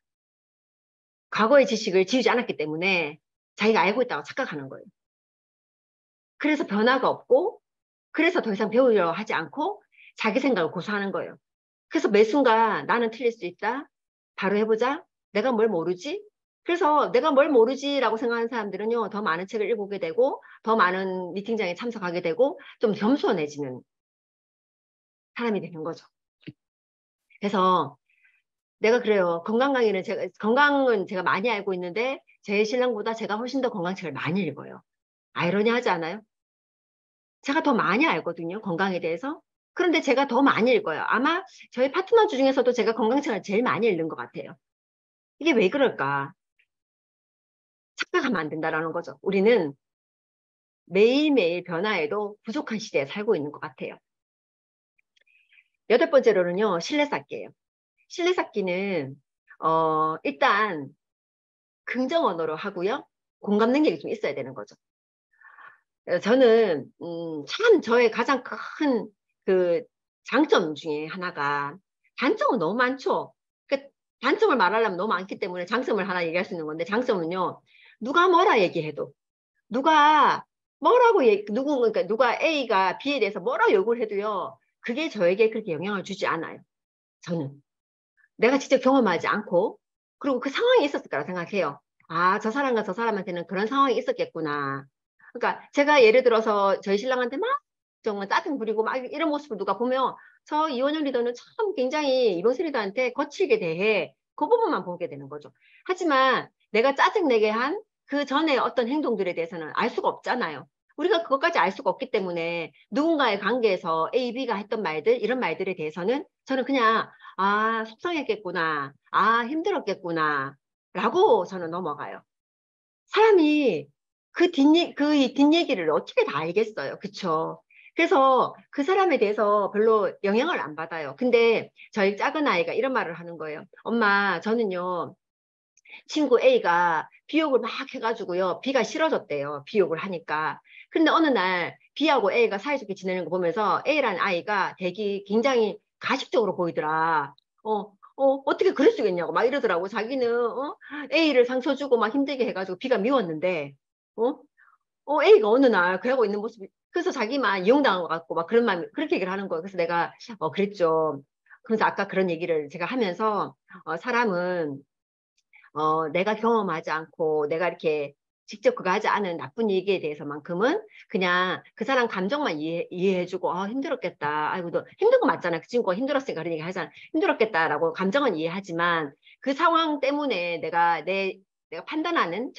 과거의 지식을 지우지 않았기 때문에 자기가 알고 있다고 착각하는 거예요. 그래서 변화가 없고 그래서 더 이상 배우려 하지 않고 자기 생각을 고수하는 거예요. 그래서 매 순간 나는 틀릴 수 있다. 바로 해보자. 내가 뭘 모르지? 그래서 내가 뭘 모르지라고 생각하는 사람들은요. 더 많은 책을 읽게 되고 더 많은 미팅장에 참석하게 되고 좀 겸손해지는 사람이 되는 거죠. 그래서 내가 그래요. 건강은 제가 많이 알고 있는데 제 신랑보다 제가 훨씬 더 건강책을 많이 읽어요. 아이러니하지 않아요? 제가 더 많이 알거든요. 건강에 대해서. 그런데 제가 더 많이 읽어요. 아마 저희 파트너 중에서도 제가 건강책을 제일 많이 읽는 것 같아요. 이게 왜 그럴까? 착각하면 안 된다는 거죠. 우리는 매일매일 변화에도 부족한 시대에 살고 있는 것 같아요. 8번째로는요. 실내 쌓기예요. 실내 쌓기는 일단 긍정 언어로 하고요. 공감 능력이 좀 있어야 되는 거죠. 저는 참 저의 가장 큰 그 장점 중에 하나가 단점은 너무 많죠. 그 단점을 말하려면 너무 많기 때문에 장점을 하나 얘기할 수 있는 건데 장점은요. 누가 뭐라 얘기해도 누가 그러니까 누가 A가 B에 대해서 뭐라 요구를 해도요. 그게 저에게 그렇게 영향을 주지 않아요. 저는 내가 직접 경험하지 않고 그리고 그 상황이 있었을 거라 생각해요. 아, 저 사람과 저 사람한테는 그런 상황이 있었겠구나. 그러니까 제가 예를 들어서 저희 신랑한테 막 정말 짜증 부리고 막 이런 모습을 누가 보면 저 이원영 리더는 참 굉장히 이범수 리더한테 거칠게 대해 그 부분만 보게 되는 거죠. 하지만 내가 짜증내게 한 그 전에 어떤 행동들에 대해서는 알 수가 없잖아요. 우리가 그것까지 알 수가 없기 때문에 누군가의 관계에서 A, B가 했던 말들, 이런 말들에 대해서는 저는 그냥 아, 속상했겠구나. 아, 힘들었겠구나. 라고 저는 넘어가요. 사람이 그 뒷얘기를 어떻게 다 알겠어요. 그쵸? 그래서 그 사람에 대해서 별로 영향을 안 받아요. 근데 저희 작은 아이가 이런 말을 하는 거예요. 엄마, 저는요, 친구 A가 비욕을 막 해가지고요, B가 싫어졌대요. 비욕을 하니까. 근데 어느 날 B하고 A가 사이좋게 지내는 거 보면서 A라는 아이가 되게 굉장히 가식적으로 보이더라. 어떻게 그럴 수 있겠냐고 막 이러더라고. 자기는, A를 상처 주고 막 힘들게 해가지고 B가 미웠는데, 어? A가 어느 날 그러고 있는 모습이, 그래서 자기만 이용당한 것 같고 막 그런 말, 그렇게 얘기를 하는 거예요. 그래서 내가, 그랬죠. 그래서 아까 그런 얘기를 제가 하면서, 사람은 내가 경험하지 않고 내가 이렇게 직접 그거 하지 않은 나쁜 얘기에 대해서만큼은 그냥 그 사람 감정만 이해해주고 힘들었겠다. 아이고 너 힘든 거 맞잖아. 그 친구가 힘들었으니까 그런 얘기 하잖아. 힘들었겠다라고 감정은 이해하지만 그 상황 때문에 내가 판단하는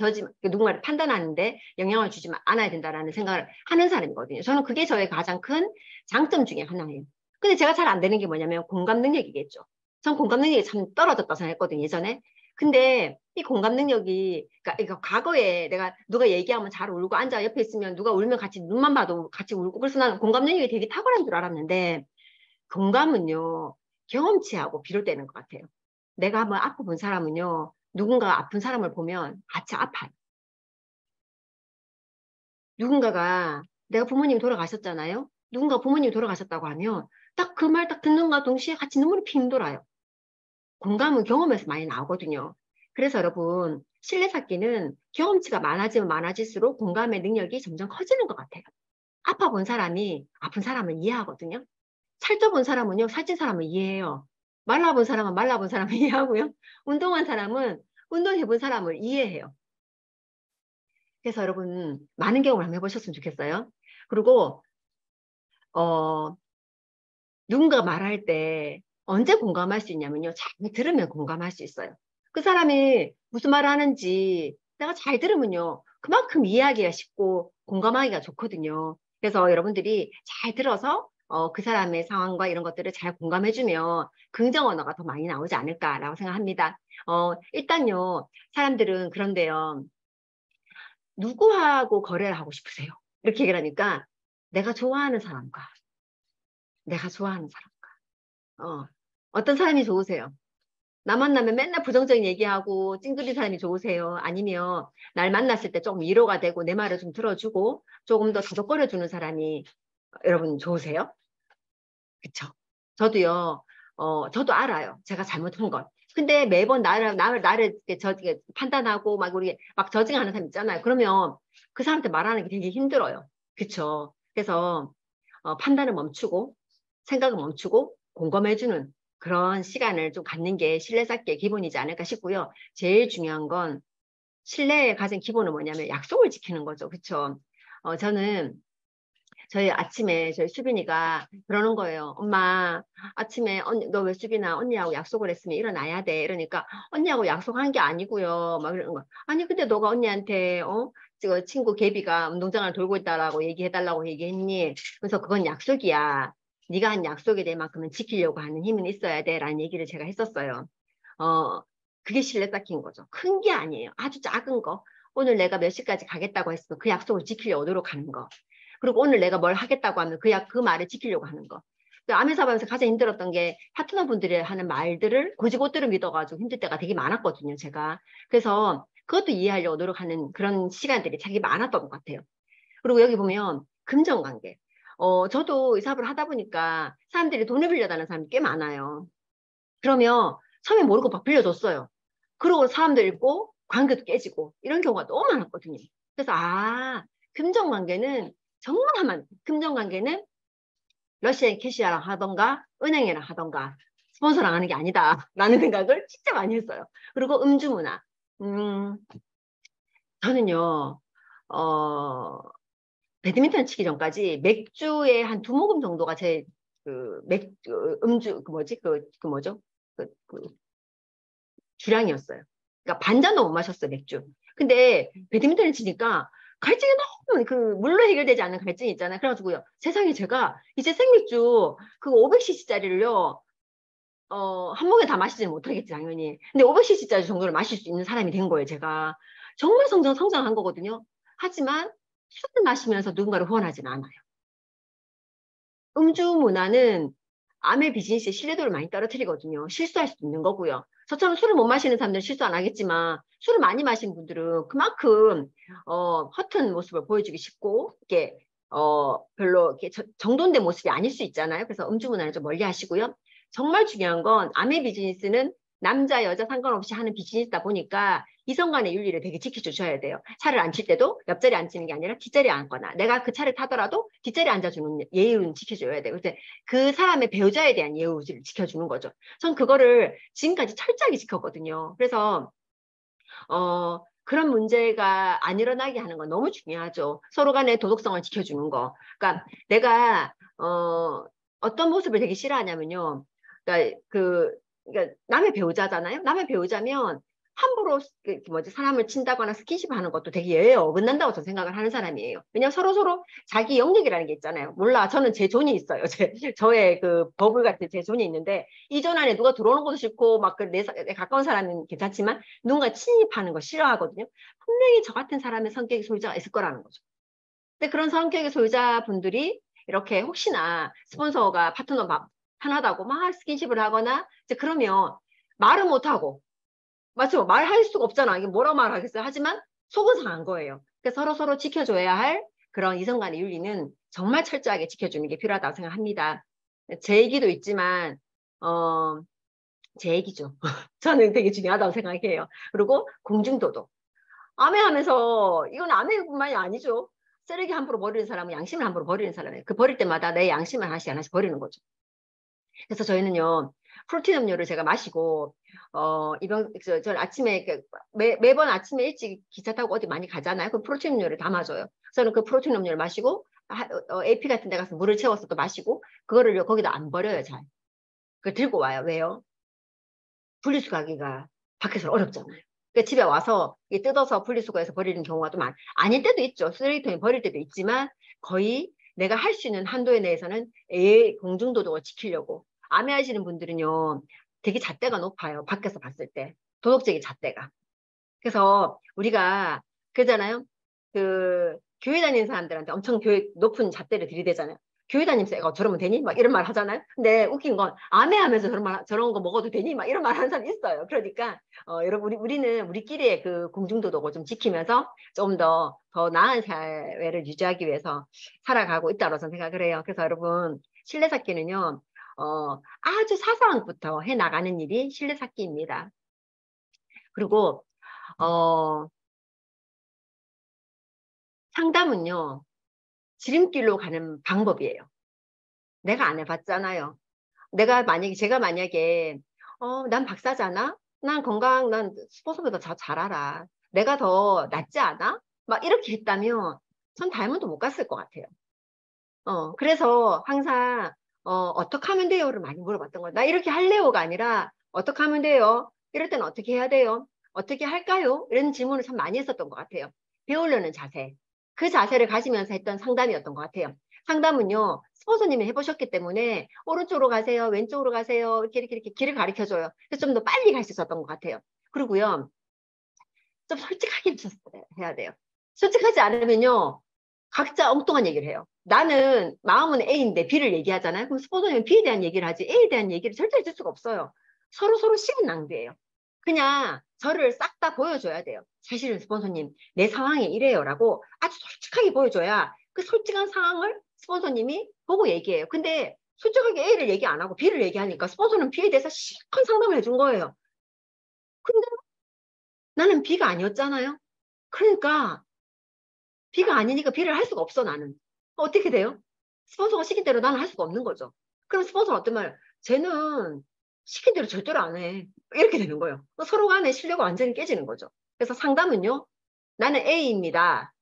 누군가를 판단하는데 영향을 주지 않아야 된다라는 생각을 하는 사람이거든요. 저는 그게 저의 가장 큰 장점 중에 하나예요. 근데 제가 잘 안 되는 게 뭐냐면 공감 능력이겠죠. 전 공감 능력이 참 떨어졌다 생각했거든요, 예전에. 근데 이 공감 능력이, 그러니까 이거 과거에 내가 누가 얘기하면 잘 울고 앉아 옆에 있으면 누가 울면 같이 눈만 봐도 같이 울고, 그래서 나는 공감 능력이 되게 탁월한 줄 알았는데 공감은요, 경험치하고 비롯되는 것 같아요. 내가 한번 아파본 사람은요, 누군가 아픈 사람을 보면 같이 아파요. 누군가가 내가 부모님 돌아가셨잖아요. 누군가 부모님 돌아가셨다고 하면 딱 그 말 딱 듣는가 동시에 같이 눈물이 핑 돌아요. 공감은 경험에서 많이 나오거든요. 그래서 여러분, 신뢰 쌓기는 경험치가 많아지면 많아질수록 공감의 능력이 점점 커지는 것 같아요. 아파 본 사람이 아픈 사람을 이해하거든요. 살쪄 본 사람은요, 살찐 사람을 이해해요. 말라 본 사람은 말라 본 사람을 이해하고요. 운동한 사람은 운동해 본 사람을 이해해요. 그래서 여러분, 많은 경험을 한번 해보셨으면 좋겠어요. 그리고, 어, 누군가 말할 때 언제 공감할 수 있냐면요. 잘 들으면 공감할 수 있어요. 그 사람이 무슨 말을 하는지 내가 잘 들으면요. 그만큼 이해하기가 쉽고 공감하기가 좋거든요. 그래서 여러분들이 잘 들어서 그 사람의 상황과 이런 것들을 잘 공감해주면 긍정 언어가 더 많이 나오지 않을까라고 생각합니다. 일단요. 사람들은 그런데요. 누구하고 거래를 하고 싶으세요? 이렇게 얘기를 하니까 내가 좋아하는 사람과 내가 좋아하는 사람. 어떤 사람이 좋으세요? 나 만나면 맨날 부정적인 얘기하고 찡그린 사람이 좋으세요? 아니면 날 만났을 때 조금 위로가 되고 내 말을 좀 들어주고 조금 더 더덕거려주는 사람이 여러분 좋으세요? 그쵸? 저도요, 저도 알아요. 제가 잘못한 것. 근데 매번 나를 이렇게 판단하고 막 우리 막 저징하는 사람 있잖아요. 그러면 그 사람한테 말하는 게 되게 힘들어요. 그쵸? 그래서 판단을 멈추고 생각을 멈추고 공감해주는 그런 시간을 좀 갖는 게 신뢰 쌓기의 기본이지 않을까 싶고요. 제일 중요한 건 신뢰의 가장 기본은 뭐냐면 약속을 지키는 거죠. 그쵸? 저는 저희 아침에 저희 수빈이가 그러는 거예요. 엄마, 아침에 언니, 너 왜 수빈아 언니하고 약속을 했으면 일어나야 돼. 이러니까 언니하고 약속한 게 아니고요. 막 그러는 거. 아니 근데 너가 언니한테 지금 친구 개비가 운동장을 돌고 있다라고 얘기해달라고 얘기했니? 그래서 그건 약속이야. 네가 한 약속에 대한 만큼은 지키려고 하는 힘은 있어야 돼. 라는 얘기를 제가 했었어요. 어, 그게 신뢰 쌓긴 거죠. 큰 게 아니에요. 아주 작은 거. 오늘 내가 몇 시까지 가겠다고 했으면 그 약속을 지키려고 노력하는 거. 그리고 오늘 내가 뭘 하겠다고 하면 그 말을 지키려고 하는 거. 아메사바면서 가장 힘들었던 게 파트너분들이 하는 말들을 고지고대로 믿어가지고 힘들 때가 되게 많았거든요, 제가. 그래서 그것도 이해하려고 노력하는 그런 시간들이 되게 많았던 것 같아요. 그리고 여기 보면 금전관계. 저도 이 사업을 하다 보니까 사람들이 돈을 빌려다는 사람이 꽤 많아요. 그러면 처음에 모르고 막 빌려줬어요. 그러고 사람들 있고 관계도 깨지고 이런 경우가 너무 많았거든요. 그래서 금전관계는 정말 금전관계는 러시아 캐시아랑 하던가 은행이랑 하던가 스폰서랑 하는 게 아니다. 라는 생각을 진짜 많이 했어요. 그리고 음주 문화. 음, 저는요, 어, 배드민턴 치기 전까지 맥주의 한 두 모금 정도가 제, 음주, 그 뭐죠? 그 주량이었어요. 그러니까 반잔도 못 마셨어요, 맥주. 근데 배드민턴을 치니까 갈증이 너무 물로 해결되지 않는 갈증이 있잖아요. 그래가지고요. 세상에 제가 이제 생맥주 그거 500cc짜리를요. 한 목에 다 마시지는 못하겠지, 당연히. 근데 500cc짜리 정도를 마실 수 있는 사람이 된 거예요, 제가. 정말 성장한 거거든요. 하지만 술을 마시면서 누군가를 후원하지는 않아요. 음주 문화는 암의 비즈니스의 신뢰도를 많이 떨어뜨리거든요. 실수할 수도 있는 거고요. 저처럼 술을 못 마시는 사람들은 실수 안 하겠지만 술을 많이 마신 분들은 그만큼 허튼 모습을 보여주기 쉽고 이게 별로 이렇게 정돈된 모습이 아닐 수 있잖아요. 그래서 음주 문화를 좀 멀리 하시고요. 정말 중요한 건 암의 비즈니스는 남자 여자 상관없이 하는 비즈니스다 보니까 이성 간의 윤리를 되게 지켜주셔야 돼요. 차를 안 칠 때도 옆자리에 앉히는 게 아니라 뒷자리에 앉거나 내가 그 차를 타더라도 뒷자리에 앉아주는 예의는 지켜줘야 돼요. 그래서 그 사람의 배우자에 대한 예의를 지켜주는 거죠. 전 그거를 지금까지 철저하게 지켰거든요. 그래서 그런 문제가 안 일어나게 하는 건 너무 중요하죠. 서로 간의 도덕성을 지켜주는 거. 그러니까 내가 어떤 모습을 되게 싫어하냐면요. 그러니까 남의 배우자잖아요. 남의 배우자면 함부로 사람을 친다거나 스킨십을 하는 것도 되게 예외에 어긋난다고 저는 생각을 하는 사람이에요. 왜냐면 서로 자기 영역이라는 게 있잖아요. 몰라, 저는 제 존이 있어요. 저의 그 버블 같은 제 존이 있는데 이 존 안에 누가 들어오는 것도 싫고 내 가까운 사람은 괜찮지만 누군가 침입하는 거 싫어하거든요. 분명히 저 같은 사람의 성격의 소유자가 있을 거라는 거죠. 근데 그런 성격의 소유자분들이 이렇게 혹시나 스폰서가 파트너 편하다고 막 스킨십을 하거나 이제 그러면 말을 못하고 맞죠? 말할 수가 없잖아. 이게 뭐라 말하겠어요. 하지만 속은 상한 거예요. 그래서 서로 지켜줘야 할 그런 이성 간의 윤리는 정말 철저하게 지켜주는 게 필요하다고 생각합니다. 제 얘기도 있지만 제 얘기죠. 저는 되게 중요하다고 생각해요. 그리고 공중도덕. 암해하면서 이건 암해뿐만이 아니죠. 쓰레기 함부로 버리는 사람은 양심을 함부로 버리는 사람이에요. 그 버릴 때마다 내 양심을 하나씩 버리는 거죠. 그래서 저희는요, 프로틴 음료를 제가 마시고, 저는 아침에, 매번 아침에 일찍 기차 타고 어디 많이 가잖아요. 그럼 프로틴 음료를 담아줘요. 저는 그 프로틴 음료를 마시고, AP 같은 데 가서 물을 채워서 또 마시고, 그거를 거기다 안 버려요, 잘. 그걸 들고 와요. 왜요? 분리수거하기가 밖에서 어렵잖아요. 그러니까 집에 와서 뜯어서 분리수거해서 버리는 경우가 좀 아닐 때도 있죠. 쓰레기통에 버릴 때도 있지만 거의 내가 할 수 있는 한도에 내에서는 공중도덕을 지키려고. 암해하시는 분들은요, 되게 잣대가 높아요. 밖에서 봤을 때. 도덕적인 잣대가. 그래서 우리가 그러잖아요. 교회 다니는 사람들한테 엄청 높은 잣대를 들이대잖아요. 교회 다니면서 애가 저러면 되니? 막 이런 말 하잖아요. 근데 웃긴 건 암해하면서 저런 거 먹어도 되니? 막 이런 말 하는 사람이 있어요. 그러니까 여러분 우리는 우리끼리의 그 공중도덕을 좀 지키면서 좀 더 나은 사회를 유지하기 위해서 살아가고 있다고 저는 생각을 해요. 그래서 여러분 실내찾기는요. 아주 사소한 것부터 해 나가는 일이 실내찾기입니다. 그리고 어, 상담은요, 지름길로 가는 방법이에요. 내가 안 해봤잖아요. 제가 만약에, 난 박사잖아? 난 스포츠보다 더 잘 알아. 내가 더 낫지 않아? 막 이렇게 했다면, 전 다이아몬드 못 갔을 것 같아요. 그래서 항상, 어떻게 하면 돼요를 많이 물어봤던 거예요. 나 이렇게 할래요가 아니라, 어떻게 하면 돼요? 이럴 때는 어떻게 해야 돼요? 어떻게 할까요? 이런 질문을 참 많이 했었던 것 같아요. 배우려는 자세. 그 자세를 가지면서 했던 상담이었던 것 같아요. 상담은요, 스폰서님이 해보셨기 때문에, 오른쪽으로 가세요, 왼쪽으로 가세요, 이렇게 길을 가르쳐 줘요. 그래서 좀 더 빨리 갈 수 있었던 것 같아요. 그리고요, 좀 솔직하게 해야 돼요. 솔직하지 않으면요, 각자 엉뚱한 얘기를 해요. 나는 마음은 A인데 B를 얘기하잖아요. 그럼 스폰서님은 B에 대한 얘기를 하지 A에 대한 얘기를 절대 해줄 수가 없어요. 서로 시간 낭비예요. 그냥 저를 싹 다 보여줘야 돼요. 사실은 스폰서님 내 상황이 이래요라고 아주 솔직하게 보여줘야 그 솔직한 상황을 스폰서님이 보고 얘기해요. 근데 솔직하게 A를 얘기 안 하고 B를 얘기하니까 스폰서는 B에 대해서 실컷 상담을 해준 거예요. 근데 나는 B가 아니었잖아요. 그러니까 B가 아니니까 B를 할 수가 없어, 나는. 어떻게 돼요? 스폰서가 시킨 대로 나는 할 수가 없는 거죠. 그럼 스폰서는 어떤 말, 쟤는 시킨 대로 절대로 안 해. 이렇게 되는 거예요. 서로 간에 신뢰가 완전히 깨지는 거죠. 그래서 상담은요. 나는 A입니다.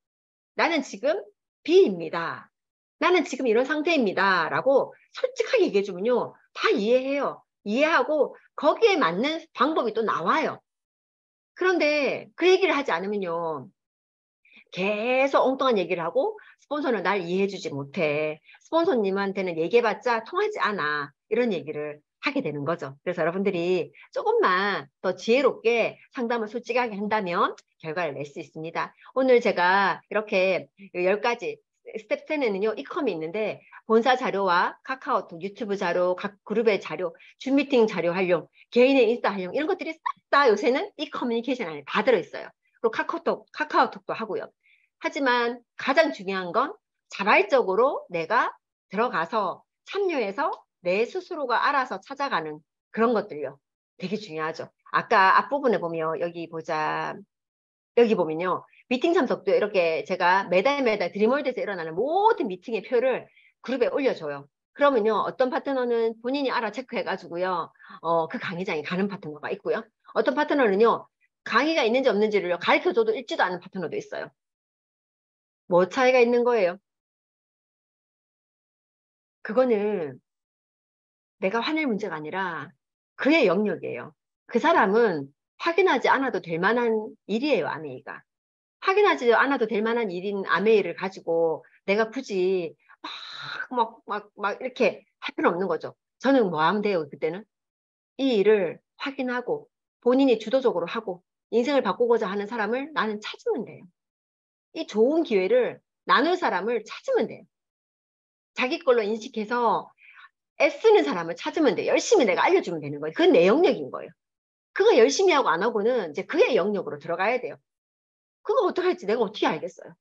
나는 지금 B입니다. 나는 지금 이런 상태입니다. 라고 솔직하게 얘기해주면요. 다 이해해요. 이해하고 거기에 맞는 방법이 또 나와요. 그런데 그 얘기를 하지 않으면요. 계속 엉뚱한 얘기를 하고 스폰서는 날 이해해주지 못해. 스폰서님한테는 얘기해봤자 통하지 않아. 이런 얘기를 하게 되는 거죠. 그래서 여러분들이 조금만 더 지혜롭게 상담을 솔직하게 한다면 결과를 낼 수 있습니다. 오늘 제가 이렇게 10가지 스텝 10에는요, 이컴이 있는데 본사 자료와 카카오톡, 유튜브 자료, 각 그룹의 자료, 줌 미팅 자료 활용, 개인의 인스타 활용 이런 것들이 싹 다 요새는 이 커뮤니케이션 안에 다 들어있어요. 그리고 카카오톡도 하고요. 하지만 가장 중요한 건 자발적으로 내가 들어가서 참여해서 내 스스로가 알아서 찾아가는 그런 것들요. 되게 중요하죠. 아까 앞부분에 보면 여기 보자. 여기 보면요. 미팅 참석도 이렇게 제가 매달 드림월드에서 일어나는 모든 미팅의 표를 그룹에 올려줘요. 그러면요. 어떤 파트너는 본인이 알아 체크해가지고요. 그 강의장에 가는 파트너가 있고요. 어떤 파트너는요. 강의가 있는지 없는지를 가르쳐줘도 읽지도 않는 파트너도 있어요. 뭐 차이가 있는 거예요? 그거는 내가 화낼 문제가 아니라 그의 영역이에요. 그 사람은 확인하지 않아도 될 만한 일이에요, 아메이가. 확인하지 않아도 될 만한 일인 아메이를 가지고 내가 굳이 막 이렇게 할 필요 없는 거죠. 저는 뭐 하면 돼요, 그때는? 이 일을 확인하고 본인이 주도적으로 하고 인생을 바꾸고자 하는 사람을 나는 찾으면 돼요. 이 좋은 기회를 나눌 사람을 찾으면 돼요. 자기 걸로 인식해서 애쓰는 사람을 찾으면 돼요. 열심히 내가 알려주면 되는 거예요. 그건 내 영역인 거예요. 그거 열심히 하고 안 하고는 이제 그의 영역으로 들어가야 돼요. 그거 어떻게 할지 내가 어떻게 알겠어요.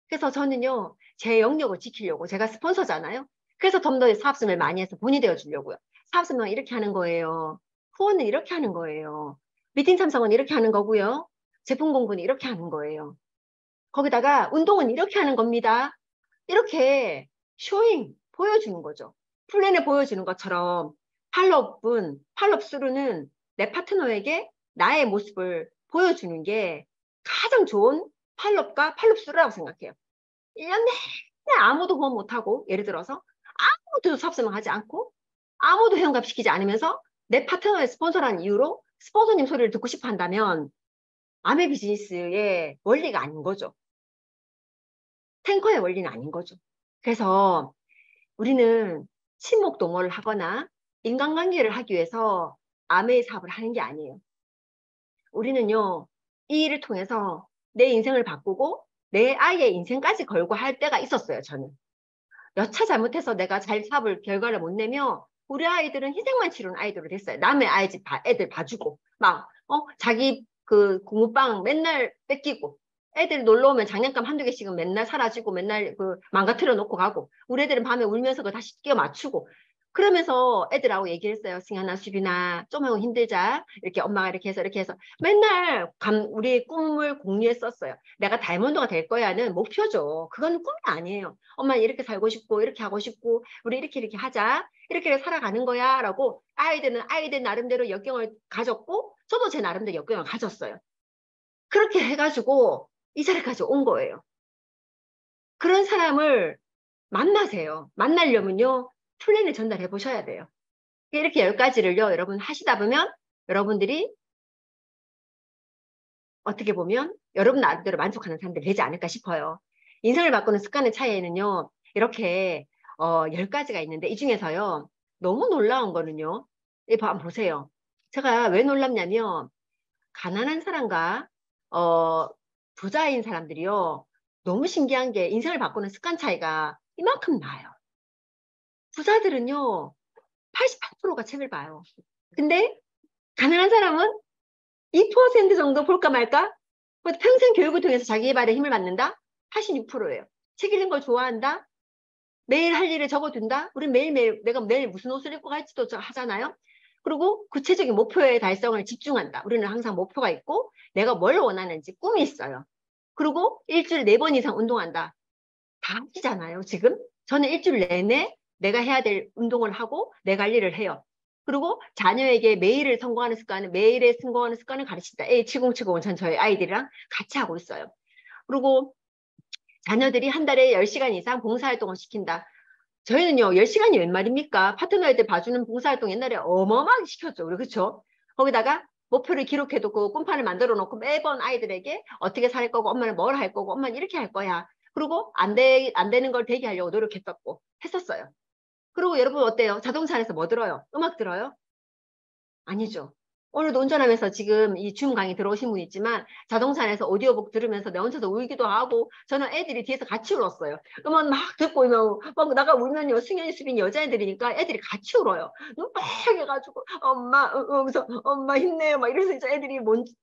그래서 저는요, 제 영역을 지키려고 제가 스폰서잖아요. 그래서 좀 더 사업성을 많이 해서 본이 되어 주려고요. 사업성은 이렇게 하는 거예요. 후원은 이렇게 하는 거예요. 미팅 참석은 이렇게 하는 거고요. 제품 공부는 이렇게 하는 거예요. 거기다가 운동은 이렇게 하는 겁니다. 이렇게 쇼잉 보여주는 거죠. 플랜을 보여주는 것처럼 팔롭 스루는 내 파트너에게 나의 모습을 보여주는 게 가장 좋은 팔롭 스루라고 생각해요. 1년 내내 아무도 후원 못하고 예를 들어서 아무도 사업설명하지 않고 아무도 회원가입시키지 않으면서 내 파트너의 스폰서라는 이유로 스폰서님 소리를 듣고 싶어 한다면 아메 비즈니스의 원리가 아닌 거죠. 탱커의 원리는 아닌 거죠. 그래서 우리는 친목 동호를 하거나 인간관계를 하기 위해서 아메이 사업을 하는 게 아니에요. 우리는요, 이 일을 통해서 내 인생을 바꾸고 내 아이의 인생까지 걸고 할 때가 있었어요, 저는. 여차 잘못해서 내가 잘 사업을 결과를 못 내면 우리 아이들은 희생만 치르는 아이들로 됐어요. 남의 아이 집 애들 봐주고 자기 그 공부방 맨날 뺏기고 애들 놀러 오면 장난감 한두 개씩은 맨날 사라지고 맨날 그 망가뜨려 놓고 가고 우리 애들은 밤에 울면서 그거 다시 끼워 맞추고 그러면서 애들하고 얘기했어요. 승현아, 수빈아, 좀 하고 힘들자. 이렇게 엄마가 이렇게 해서 맨날 우리의 꿈을 공유했었어요. 내가 다이아몬드가 될 거야는 목표죠. 그건 꿈이 아니에요. 엄마 이렇게 살고 싶고 이렇게 하고 싶고 우리 이렇게 하자. 이렇게 살아가는 거야. 라고 아이들은 아이들 나름대로 역경을 가졌고 저도 제 나름대로 역경을 가졌어요. 그렇게 해가지고 이 자리까지 온 거예요. 그런 사람을 만나세요. 만나려면요. 플랜을 전달해 보셔야 돼요. 이렇게 10가지를요. 여러분 하시다 보면 여러분들이 어떻게 보면 여러분 나름대로 만족하는 사람들이 되지 않을까 싶어요. 인생을 바꾸는 습관의 차이에는요. 이렇게 10가지가 있는데 이 중에서요. 너무 놀라운 거는요. 한번 보세요. 제가 왜 놀랍냐면 가난한 사람과 부자인 사람들이요. 너무 신기한 게 인생을 바꾸는 습관 차이가 이만큼 나요. 부자들은요. 88%가 책을 봐요. 근데 가난한 사람은 2% 정도 볼까 말까? 평생 교육을 통해서 자기 개발에 힘을 받는다? 86%예요. 책 읽는 걸 좋아한다? 매일 할 일을 적어둔다? 우리 매일매일 내가 내일 무슨 옷을 입고 갈지도 하잖아요. 그리고 구체적인 목표의 달성을 집중한다. 우리는 항상 목표가 있고 내가 뭘 원하는지 꿈이 있어요. 그리고 일주일에 4번 이상 운동한다. 다 하시잖아요, 지금? 저는 일주일 내내 내가 해야 될 운동을 하고 내가 할 일을 해요. 그리고 자녀에게 매일에 성공하는 습관을 가르친다. A70705 전 저희 아이들이랑 같이 하고 있어요. 그리고 자녀들이 한 달에 10시간 이상 봉사활동을 시킨다. 저희는요, 10시간이 웬 말입니까? 파트너애들 봐주는 봉사활동 옛날에 어마어마하게 시켰죠. 그렇죠? 거기다가 목표를 기록해두고 꿈판을 만들어 놓고 매번 아이들에게 어떻게 살 거고, 엄마는 뭘 할 거고, 엄마는 이렇게 할 거야. 그리고 안 되는 걸 되게 하려고 했었어요. 그리고 여러분 어때요? 자동차 안에서 뭐 들어요? 음악 들어요? 아니죠. 오늘도 운전하면서 지금 이 줌 강의 들어오신 분 있지만 자동차 안에서 오디오북 들으면서 내 혼자서 울기도 하고 저는 애들이 뒤에서 같이 울었어요. 음악 막 듣고 막 나가 울면요. 승현이, 수빈이 여자애들이니까 애들이 같이 울어요. 눈 빨개가지고 엄마 그래서 엄마 힘내요. 막 이래서 이제 애들이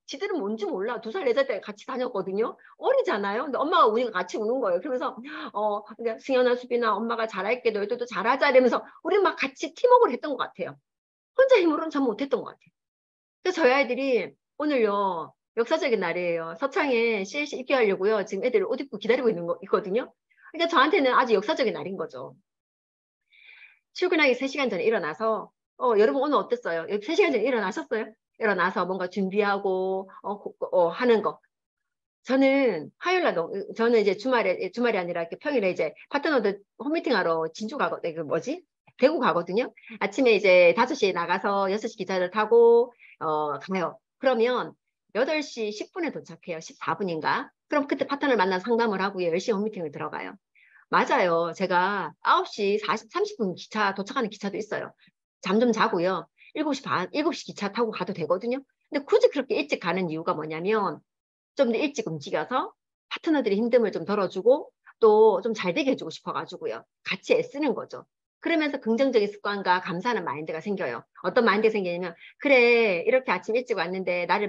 지들은 뭔지 몰라. 2살, 4살 때 같이 다녔거든요. 어리잖아요. 근데 엄마가 우리가 같이 우는 거예요. 그러면서 그러니까 승현아, 수빈아, 엄마가 잘할게. 너희들도 잘하자 이러면서 우리 막 같이 팀워크를 했던 것 같아요. 혼자 힘으로는 전 못했던 것 같아요. 그래서 저희 아이들이 오늘요, 역사적인 날이에요. 서창에 CLC 입교하려고요. 지금 애들 옷 입고 기다리고 있거든요. 그러니까 저한테는 아주 역사적인 날인 거죠. 출근하기 3시간 전에 일어나서, 여러분 오늘 어땠어요? 3시간 전에 일어나셨어요? 일어나서 뭔가 준비하고, 하는 거. 저는 이제 주말이 아니라 이렇게 평일에 이제 파트너들 홈미팅하러 진주 대구 가거든요. 아침에 이제 5시에 나가서 6시 기차를 타고, 가요. 그러면 8시 10분에 도착해요. 14분인가? 그럼 그때 파트너를 만나 상담을 하고요. 10시 홈미팅을 들어가요. 맞아요. 제가 9시 30분 도착하는 기차도 있어요. 잠 좀 자고요. 7시 반, 7시 기차 타고 가도 되거든요. 근데 굳이 그렇게 일찍 가는 이유가 뭐냐면, 좀 더 일찍 움직여서 파트너들이 힘듦을 좀 덜어주고 또 좀 잘 되게 해주고 싶어가지고요. 같이 애쓰는 거죠. 그러면서 긍정적인 습관과 감사하는 마인드가 생겨요. 어떤 마인드가 생기냐면, 그래, 이렇게 아침 일찍 왔는데 나를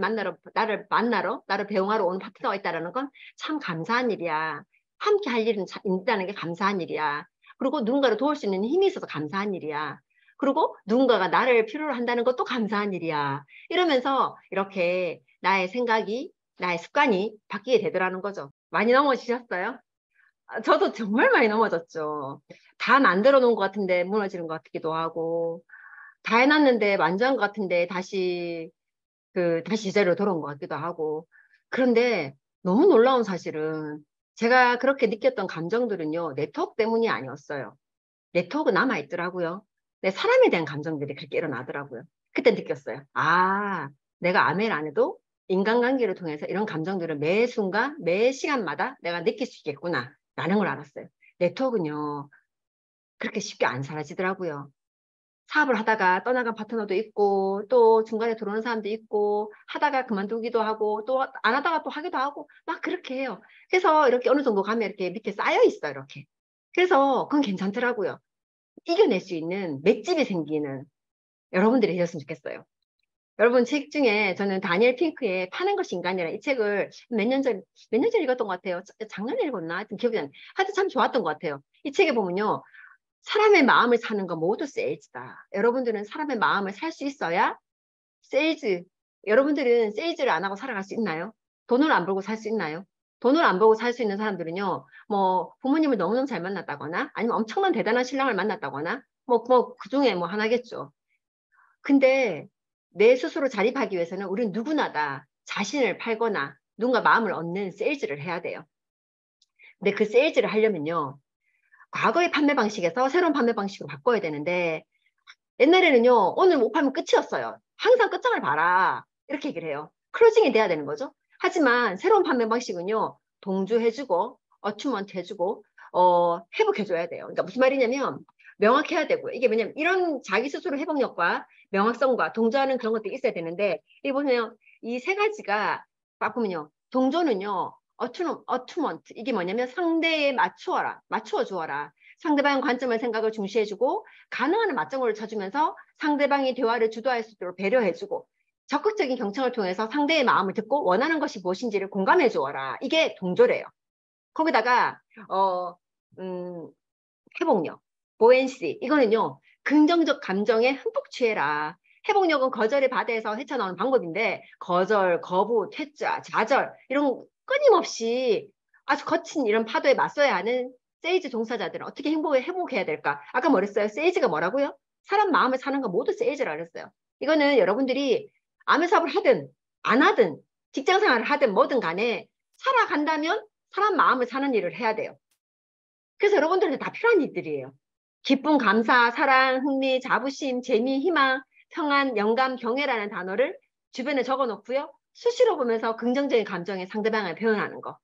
배웅하러 오는 파트너가 있다는 건 참 감사한 일이야. 함께 할 일은 있다는 게 감사한 일이야. 그리고 누군가를 도울 수 있는 힘이 있어서 감사한 일이야. 그리고 누군가가 나를 필요로 한다는 것도 감사한 일이야. 이러면서 이렇게 나의 습관이 바뀌게 되더라는 거죠. 많이 넘어지셨어요? 저도 정말 많이 넘어졌죠. 다 만들어 놓은 것 같은데 무너지는 것 같기도 하고, 다 해놨는데 완전한 것 같은데 다시 제자리로 돌아온 것 같기도 하고. 그런데 너무 놀라운 사실은 제가 그렇게 느꼈던 감정들은요, 네트워크 때문이 아니었어요. 네트워크 남아있더라고요. 내 사람에 대한 감정들이 그렇게 일어나더라고요. 그때 느꼈어요. 내가 아멘 안 해도 인간관계를 통해서 이런 감정들을 매 순간, 매 시간마다 내가 느낄 수 있겠구나. 라는 걸 알았어요. 네트워크는요, 그렇게 쉽게 안 사라지더라고요. 사업을 하다가 떠나간 파트너도 있고, 또 중간에 들어오는 사람도 있고, 하다가 그만두기도 하고, 또 안 하다가 또 하기도 하고, 막 그렇게 해요. 그래서 이렇게 어느 정도 가면 이렇게 밑에 쌓여 있어요, 이렇게. 그래서 그건 괜찮더라고요. 이겨낼 수 있는 맷집이 생기는 여러분들이 되셨으면 좋겠어요. 여러분 책 중에 저는 다니엘 핑크의 파는 것이 인간이라 이 책을 몇 년 전 읽었던 것 같아요. 작년에 읽었나? 하여튼 기억이 안 나요. 하여튼 참 좋았던 것 같아요. 이 책에 보면요. 사람의 마음을 사는 건 모두 세일즈다. 여러분들은 사람의 마음을 살 수 있어야 세일즈. 여러분들은 세일즈를 안 하고 살아갈 수 있나요? 돈을 안 벌고 살 수 있나요? 돈을 안 벌고 살 수 있는 사람들은요, 뭐, 부모님을 너무너무 잘 만났다거나, 아니면 엄청난 대단한 신랑을 만났다거나, 그 중에 뭐 하나겠죠. 근데 내 스스로 자립하기 위해서는 우리는 누구나 다 자신을 팔거나 누군가 마음을 얻는 세일즈를 해야 돼요. 근데 그 세일즈를 하려면요, 과거의 판매 방식에서 새로운 판매 방식으로 바꿔야 되는데, 옛날에는요, 오늘 못 팔면 끝이었어요. 항상 끝장을 봐라. 이렇게 얘기를 해요. 클로징이 돼야 되는 거죠. 하지만 새로운 판매 방식은요, 동조해주고, 어튜먼트 해주고, 회복해줘야 돼요. 그러니까 무슨 말이냐면, 명확해야 되고요. 이게 왜냐면 이런 자기 스스로 회복력과 명확성과 동조하는 그런 것들이 있어야 되는데, 이 보면 이 세 가지가 바꾸면요. 동조는요, 어투먼트. 이게 뭐냐면 상대에 맞추어 주어라. 상대방의 관점을 생각을 중시해주고, 가능한 맞장구를 쳐주면서 상대방이 대화를 주도할 수 있도록 배려해주고, 적극적인 경청을 통해서 상대의 마음을 듣고 원하는 것이 무엇인지를 공감해 주어라. 이게 동조래요. 거기다가 회복력, 보엔시 이거는요, 긍정적 감정에 흠뻑 취해라. 회복력은 거절의 바다에서 헤쳐나오는 방법인데, 거절, 거부, 퇴짜, 좌절 이런 끊임없이 아주 거친 이런 파도에 맞서야 하는 세이지 종사자들은 어떻게 회복해야 될까? 아까 뭐랬어요? 세이지가 뭐라고요? 사람 마음을 사는 거 모두 세일즈라 그랬어요. 이거는 여러분들이 아무 사업을 하든 안 하든 직장 생활을 하든 뭐든 간에 살아간다면 사람 마음을 사는 일을 해야 돼요. 그래서 여러분들한테 다 필요한 일들이에요. 기쁨, 감사, 사랑, 흥미, 자부심, 재미, 희망, 평안, 영감, 경애라는 단어를 주변에 적어 놓고요. 수시로 보면서 긍정적인 감정에 상대방을 표현하는 거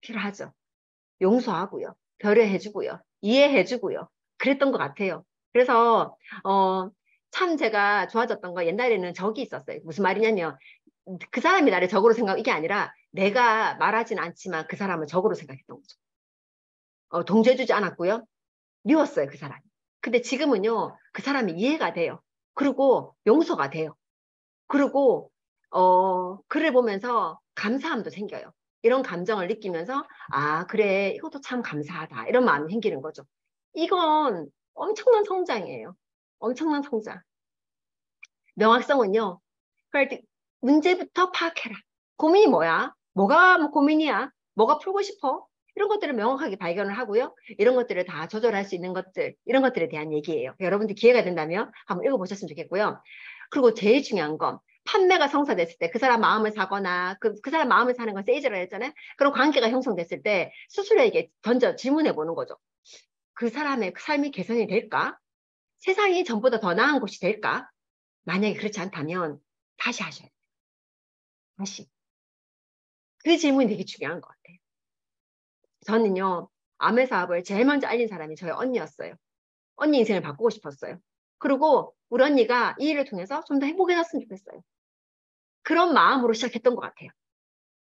필요하죠. 용서하고요. 배려해주고요. 이해해주고요. 그랬던 것 같아요. 그래서 참 제가 좋아졌던 거 옛날에는 적이 있었어요. 무슨 말이냐면 그 사람이 나를 적으로 생각 이게 아니라 내가 말하진 않지만 그 사람을 적으로 생각했던 거죠. 동조해주지 않았고요. 미웠어요, 그 사람이. 근데 지금은요, 그 사람이 이해가 돼요. 그리고 용서가 돼요. 그리고, 글을 보면서 감사함도 생겨요. 이런 감정을 느끼면서, 아, 그래, 이것도 참 감사하다. 이런 마음이 생기는 거죠. 이건 엄청난 성장이에요. 엄청난 성장. 명확성은요, 그럴 문제부터 파악해라. 고민이 뭐야? 뭐가 뭐 고민이야? 뭐가 풀고 싶어? 이런 것들을 명확하게 발견을 하고요. 이런 것들을 다 조절할 수 있는 것들, 이런 것들에 대한 얘기예요. 여러분들 기회가 된다면 한번 읽어보셨으면 좋겠고요. 그리고 제일 중요한 건 판매가 성사됐을 때 그 사람 마음을 사거나 그 사람 마음을 사는 건 세이즈라고 했잖아요. 그런 관계가 형성됐을 때 스스로에게 던져 질문해 보는 거죠. 그 사람의 삶이 개선이 될까? 세상이 전보다 더 나은 곳이 될까? 만약에 그렇지 않다면 다시 하셔야 돼요. 다시. 그 질문이 되게 중요한 것 같아요. 저는요, 아메 사업을 제일 먼저 알린 사람이 저희 언니였어요. 언니 인생을 바꾸고 싶었어요. 그리고 우리 언니가 이 일을 통해서 좀 더 행복해졌으면 좋겠어요. 그런 마음으로 시작했던 것 같아요.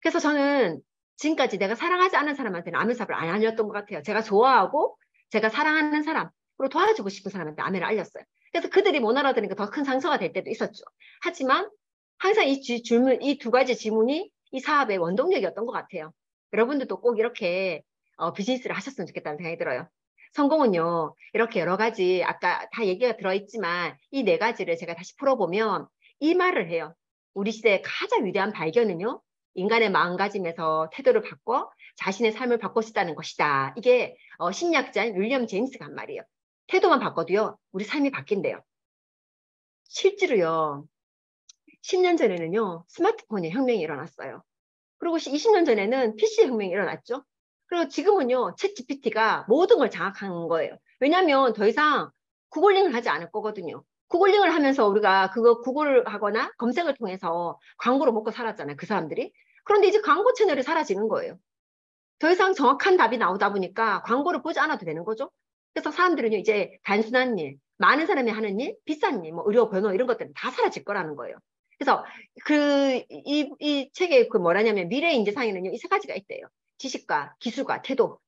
그래서 저는 지금까지 내가 사랑하지 않는 사람한테는 아메 사업을 안 알렸던 것 같아요. 제가 좋아하고 제가 사랑하는 사람, 그리고 도와주고 싶은 사람한테 아메를 알렸어요. 그래서 그들이 못 알아들으니까 더 큰 상처가 될 때도 있었죠. 하지만 항상 이 두 가지 질문이 이 사업의 원동력이었던 것 같아요. 여러분들도 꼭 이렇게 비즈니스를 하셨으면 좋겠다는 생각이 들어요. 성공은요, 이렇게 여러 가지, 아까 다 얘기가 들어있지만, 이 네 가지를 제가 다시 풀어보면, 이 말을 해요. 우리 시대의 가장 위대한 발견은요, 인간의 마음가짐에서 태도를 바꿔 자신의 삶을 바꿀 수 있다는 것이다. 이게 심리학자인 윌리엄 제임스가 한 말이에요. 태도만 바꿔도요, 우리 삶이 바뀐대요. 실제로요, 10년 전에는요, 스마트폰의 혁명이 일어났어요. 그리고 20년 전에는 PC 혁명이 일어났죠. 그리고 지금은요, 챗 GPT가 모든 걸 장악한 거예요. 왜냐하면 더 이상 구글링을 하지 않을 거거든요. 구글링을 하면서 우리가 그거 구글을 하거나 검색을 통해서 광고를 먹고 살았잖아요. 그 사람들이. 그런데 이제 광고 채널이 사라지는 거예요. 더 이상 정확한 답이 나오다 보니까 광고를 보지 않아도 되는 거죠. 그래서 사람들은요, 이제 단순한 일, 많은 사람이 하는 일, 비싼 일, 뭐 의료, 변호 이런 것들은 다 사라질 거라는 거예요. 그래서 이 책의 그 뭐라냐면 미래 인재상에는요, 이 세 가지가 있대요. 지식과 기술과 태도.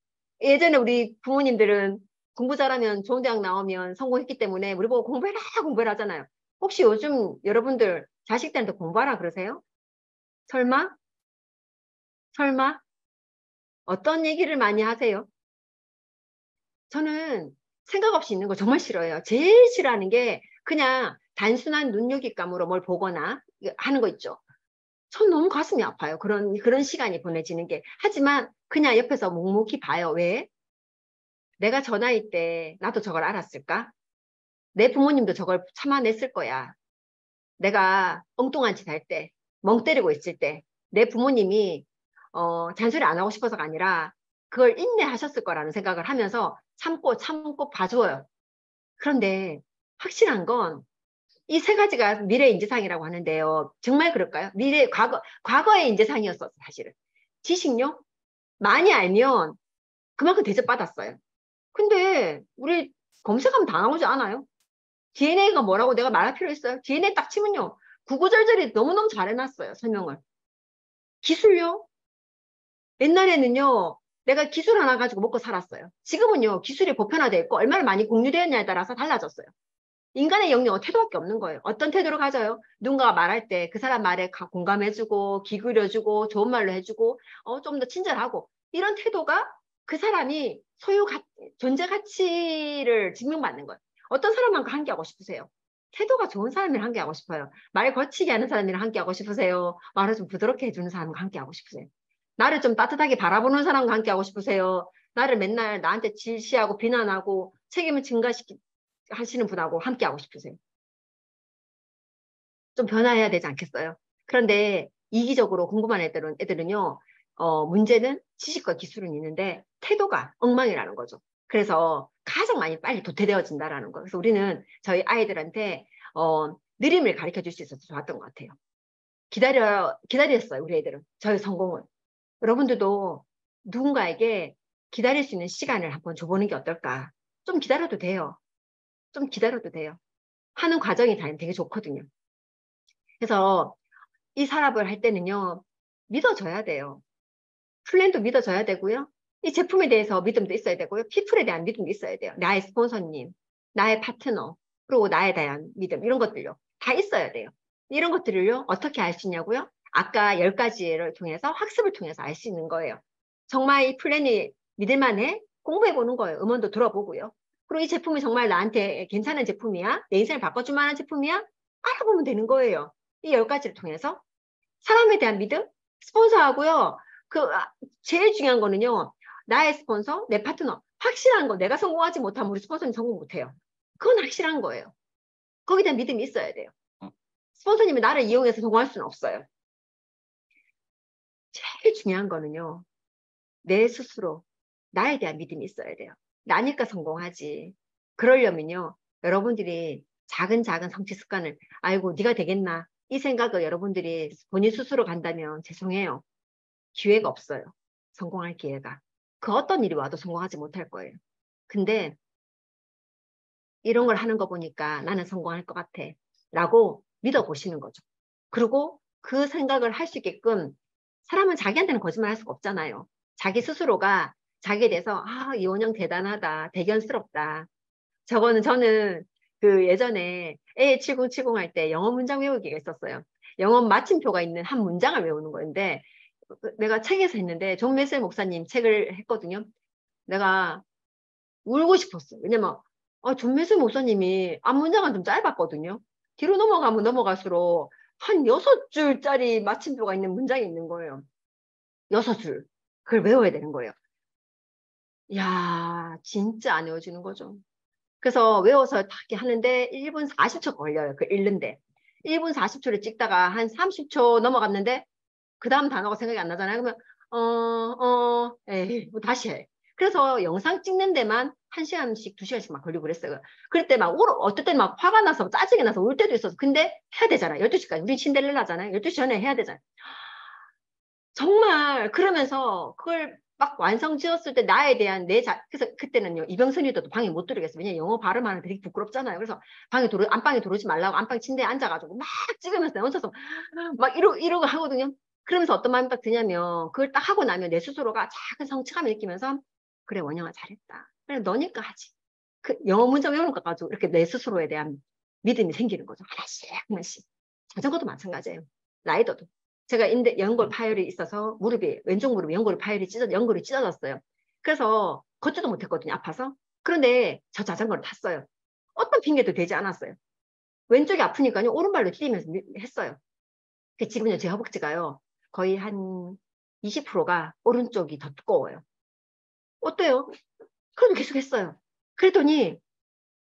예전에 우리 부모님들은 공부 잘하면 좋은 대학 나오면 성공했기 때문에 우리 보고 공부해라, 공부해라 하잖아요. 혹시 요즘 여러분들 자식들한테 공부하라 그러세요? 설마? 설마? 어떤 얘기를 많이 하세요? 저는 생각 없이 있는 거 정말 싫어해요. 제일 싫어하는 게 그냥 단순한 눈요깃감으로 뭘 보거나 하는 거 있죠. 전 너무 가슴이 아파요. 그런 시간이 보내지는 게. 하지만 그냥 옆에서 묵묵히 봐요. 왜? 내가 저 나이 때 나도 저걸 알았을까? 내 부모님도 저걸 참아냈을 거야. 내가 엉뚱한 짓 할 때, 멍 때리고 있을 때, 내 부모님이, 잔소리 안 하고 싶어서가 아니라 그걸 인내하셨을 거라는 생각을 하면서 참고 참고 봐줘요. 그런데 확실한 건 이 세 가지가 미래 인재상이라고 하는데요. 정말 그럴까요? 과거의 인재상이었어, 사실은. 지식요? 많이 알면 그만큼 대접받았어요. 근데 우리 검색하면 다 나오지 않아요? DNA가 뭐라고 내가 말할 필요 있어요? DNA 딱 치면요. 구구절절히 너무너무 잘 해놨어요, 설명을. 기술요? 옛날에는요, 내가 기술 하나 가지고 먹고 살았어요. 지금은요, 기술이 보편화되어 있고 얼마나 많이 공유되었냐에 따라서 달라졌어요. 인간의 영역은 태도밖에 없는 거예요. 어떤 태도를 가져요? 누군가가 말할 때 그 사람 말에 공감해주고, 기울여주고, 좋은 말로 해주고, 좀 더 친절하고. 이런 태도가 그 사람이 존재 가치를 증명받는 거예요. 어떤 사람하고 함께하고 싶으세요? 태도가 좋은 사람이랑 함께하고 싶어요. 말 거치게 하는 사람이랑 함께하고 싶으세요? 말을 좀 부드럽게 해주는 사람과 함께하고 싶으세요? 나를 좀 따뜻하게 바라보는 사람과 함께하고 싶으세요? 나를 맨날 나한테 질시하고 비난하고 책임을 증가시키 하시는 분하고 함께 하고 싶으세요? 좀 변화해야 되지 않겠어요? 그런데 이기적으로 궁금한 애들은요, 문제는 지식과 기술은 있는데 태도가 엉망이라는 거죠. 그래서 가장 많이 빨리 도태되어진다라는 거. 그래서 우리는 저희 아이들한테 느림을 가르쳐 줄 수 있어서 좋았던 것 같아요. 기다렸어요, 우리 애들은. 저희 성공은. 여러분들도 누군가에게 기다릴 수 있는 시간을 한번 줘보는 게 어떨까? 좀 기다려도 돼요. 좀 기다려도 돼요. 하는 과정이 되게 좋거든요. 그래서 이 산업을 할 때는요, 믿어줘야 돼요. 플랜도 믿어줘야 되고요. 이 제품에 대해서 믿음도 있어야 되고요. 피플에 대한 믿음도 있어야 돼요. 나의 스폰서님, 나의 파트너, 그리고 나에 대한 믿음, 이런 것들요. 다 있어야 돼요. 이런 것들을요, 어떻게 알 수 있냐고요? 아까 10가지를 통해서 학습을 통해서 알 수 있는 거예요. 정말 이 플랜이 믿을만해? 공부해보는 거예요. 음원도 들어보고요. 그리고 이 제품이 정말 나한테 괜찮은 제품이야? 내 인생을 바꿔줄 만한 제품이야? 알아보면 되는 거예요. 이 10가지를 통해서. 사람에 대한 믿음? 스폰서하고요. 제일 중요한 거는요. 나의 스폰서, 내 파트너. 확실한 거. 내가 성공하지 못하면 우리 스폰서님 성공 못해요. 그건 확실한 거예요. 거기에 대한 믿음이 있어야 돼요. 스폰서님이 나를 이용해서 성공할 수는 없어요. 제일 중요한 거는요. 내 스스로 나에 대한 믿음이 있어야 돼요. 나니까 성공하지. 그러려면요. 여러분들이 작은 성취 습관을 아이고 네가 되겠나 이 생각을 여러분들이 본인 스스로 간다면 죄송해요. 기회가 없어요. 성공할 기회가. 그 어떤 일이 와도 성공하지 못할 거예요. 근데 이런 걸 하는 거 보니까 나는 성공할 것 같아. 라고 믿어보시는 거죠. 그리고 그 생각을 할 수 있게끔 사람은 자기한테는 거짓말 할 수가 없잖아요. 자기 스스로가 자기에 대해서 이원영 대단하다. 대견스럽다. 저는 그 예전에 A7070 할 때 영어 문장 외우기가 있었어요. 영어 마침표가 있는 한 문장을 외우는 거였는데 내가 책에서 했는데 존 메셀 목사님 책을 했거든요. 내가 울고 싶었어요. 왜냐면 존 메셀 목사님이 앞 문장은 좀 짧았거든요. 뒤로 넘어가면 넘어갈수록 한 6줄짜리 마침표가 있는 문장이 있는 거예요. 6줄. 그걸 외워야 되는 거예요. 이야, 진짜 안 외워지는 거죠. 그래서 외워서 다 하는데 1분 40초 걸려요. 그 읽는데. 1분 40초를 찍다가 한 30초 넘어갔는데 그 다음 단어가 생각이 안 나잖아요. 그러면 에이, 뭐 다시 해. 그래서 영상 찍는 데만 1시간씩 2시간씩 막 걸리고 그랬어요. 그럴 때 막 어떨 때는 막 화가 나서 짜증이 나서 울 때도 있어서 근데 해야 되잖아요. 12시까지. 우리 신데렐라잖아요. 12시 전에 해야 되잖아요. 정말 그러면서 그걸 막 완성 지었을 때 나에 대한 그래서 그때는요 이병선이도 방에 못 들어오겠어요. 왜냐면 영어 발음하는 게 되게 부끄럽잖아요. 그래서 안방에 들어오지 말라고 안방 침대에 앉아가지고 막 찍으면서 얹혀서 막 이러고 하거든요. 그러면서 어떤 마음이 딱 드냐면 그걸 딱 하고 나면 내 스스로가 작은 성취감을 느끼면서 그래 원영아 잘했다. 그래 너니까 하지. 그 영어 문장 외우는 거 가지고 이렇게 내 스스로에 대한 믿음이 생기는 거죠. 하나씩. 자전거도 마찬가지예요. 라이더도. 제가 연골 파열이 있어서 왼쪽 무릎에 연골이 찢어졌어요. 그래서 걷지도 못했거든요. 아파서. 그런데 저 자전거를 탔어요. 어떤 핑계도 되지 않았어요. 왼쪽이 아프니까요. 오른발로 뛰면서 했어요. 지금요 제 허벅지가요. 거의 한 20%가 오른쪽이 더 두꺼워요. 어때요? 그래도 계속 했어요. 그랬더니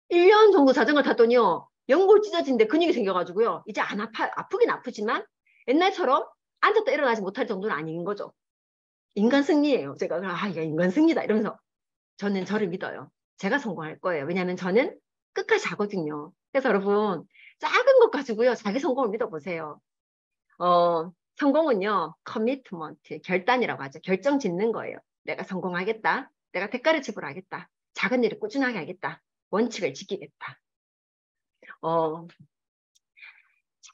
1년 정도 자전거 탔더니요. 연골 찢어진데 근육이 생겨가지고요. 이제 안 아프긴 아프지만 옛날처럼 앉았다 일어나지 못할 정도는 아닌 거죠. 인간 승리예요. 제가 이게 인간 승리다 이러면서 저는 저를 믿어요. 제가 성공할 거예요. 왜냐하면 저는 끝까지 하거든요. 그래서 여러분 작은 것 가지고요. 자기 성공을 믿어보세요. 성공은요. 커미트먼트, 결단이라고 하죠. 결정 짓는 거예요. 내가 성공하겠다. 내가 대가를 지불하겠다. 작은 일을 꾸준하게 하겠다. 원칙을 지키겠다.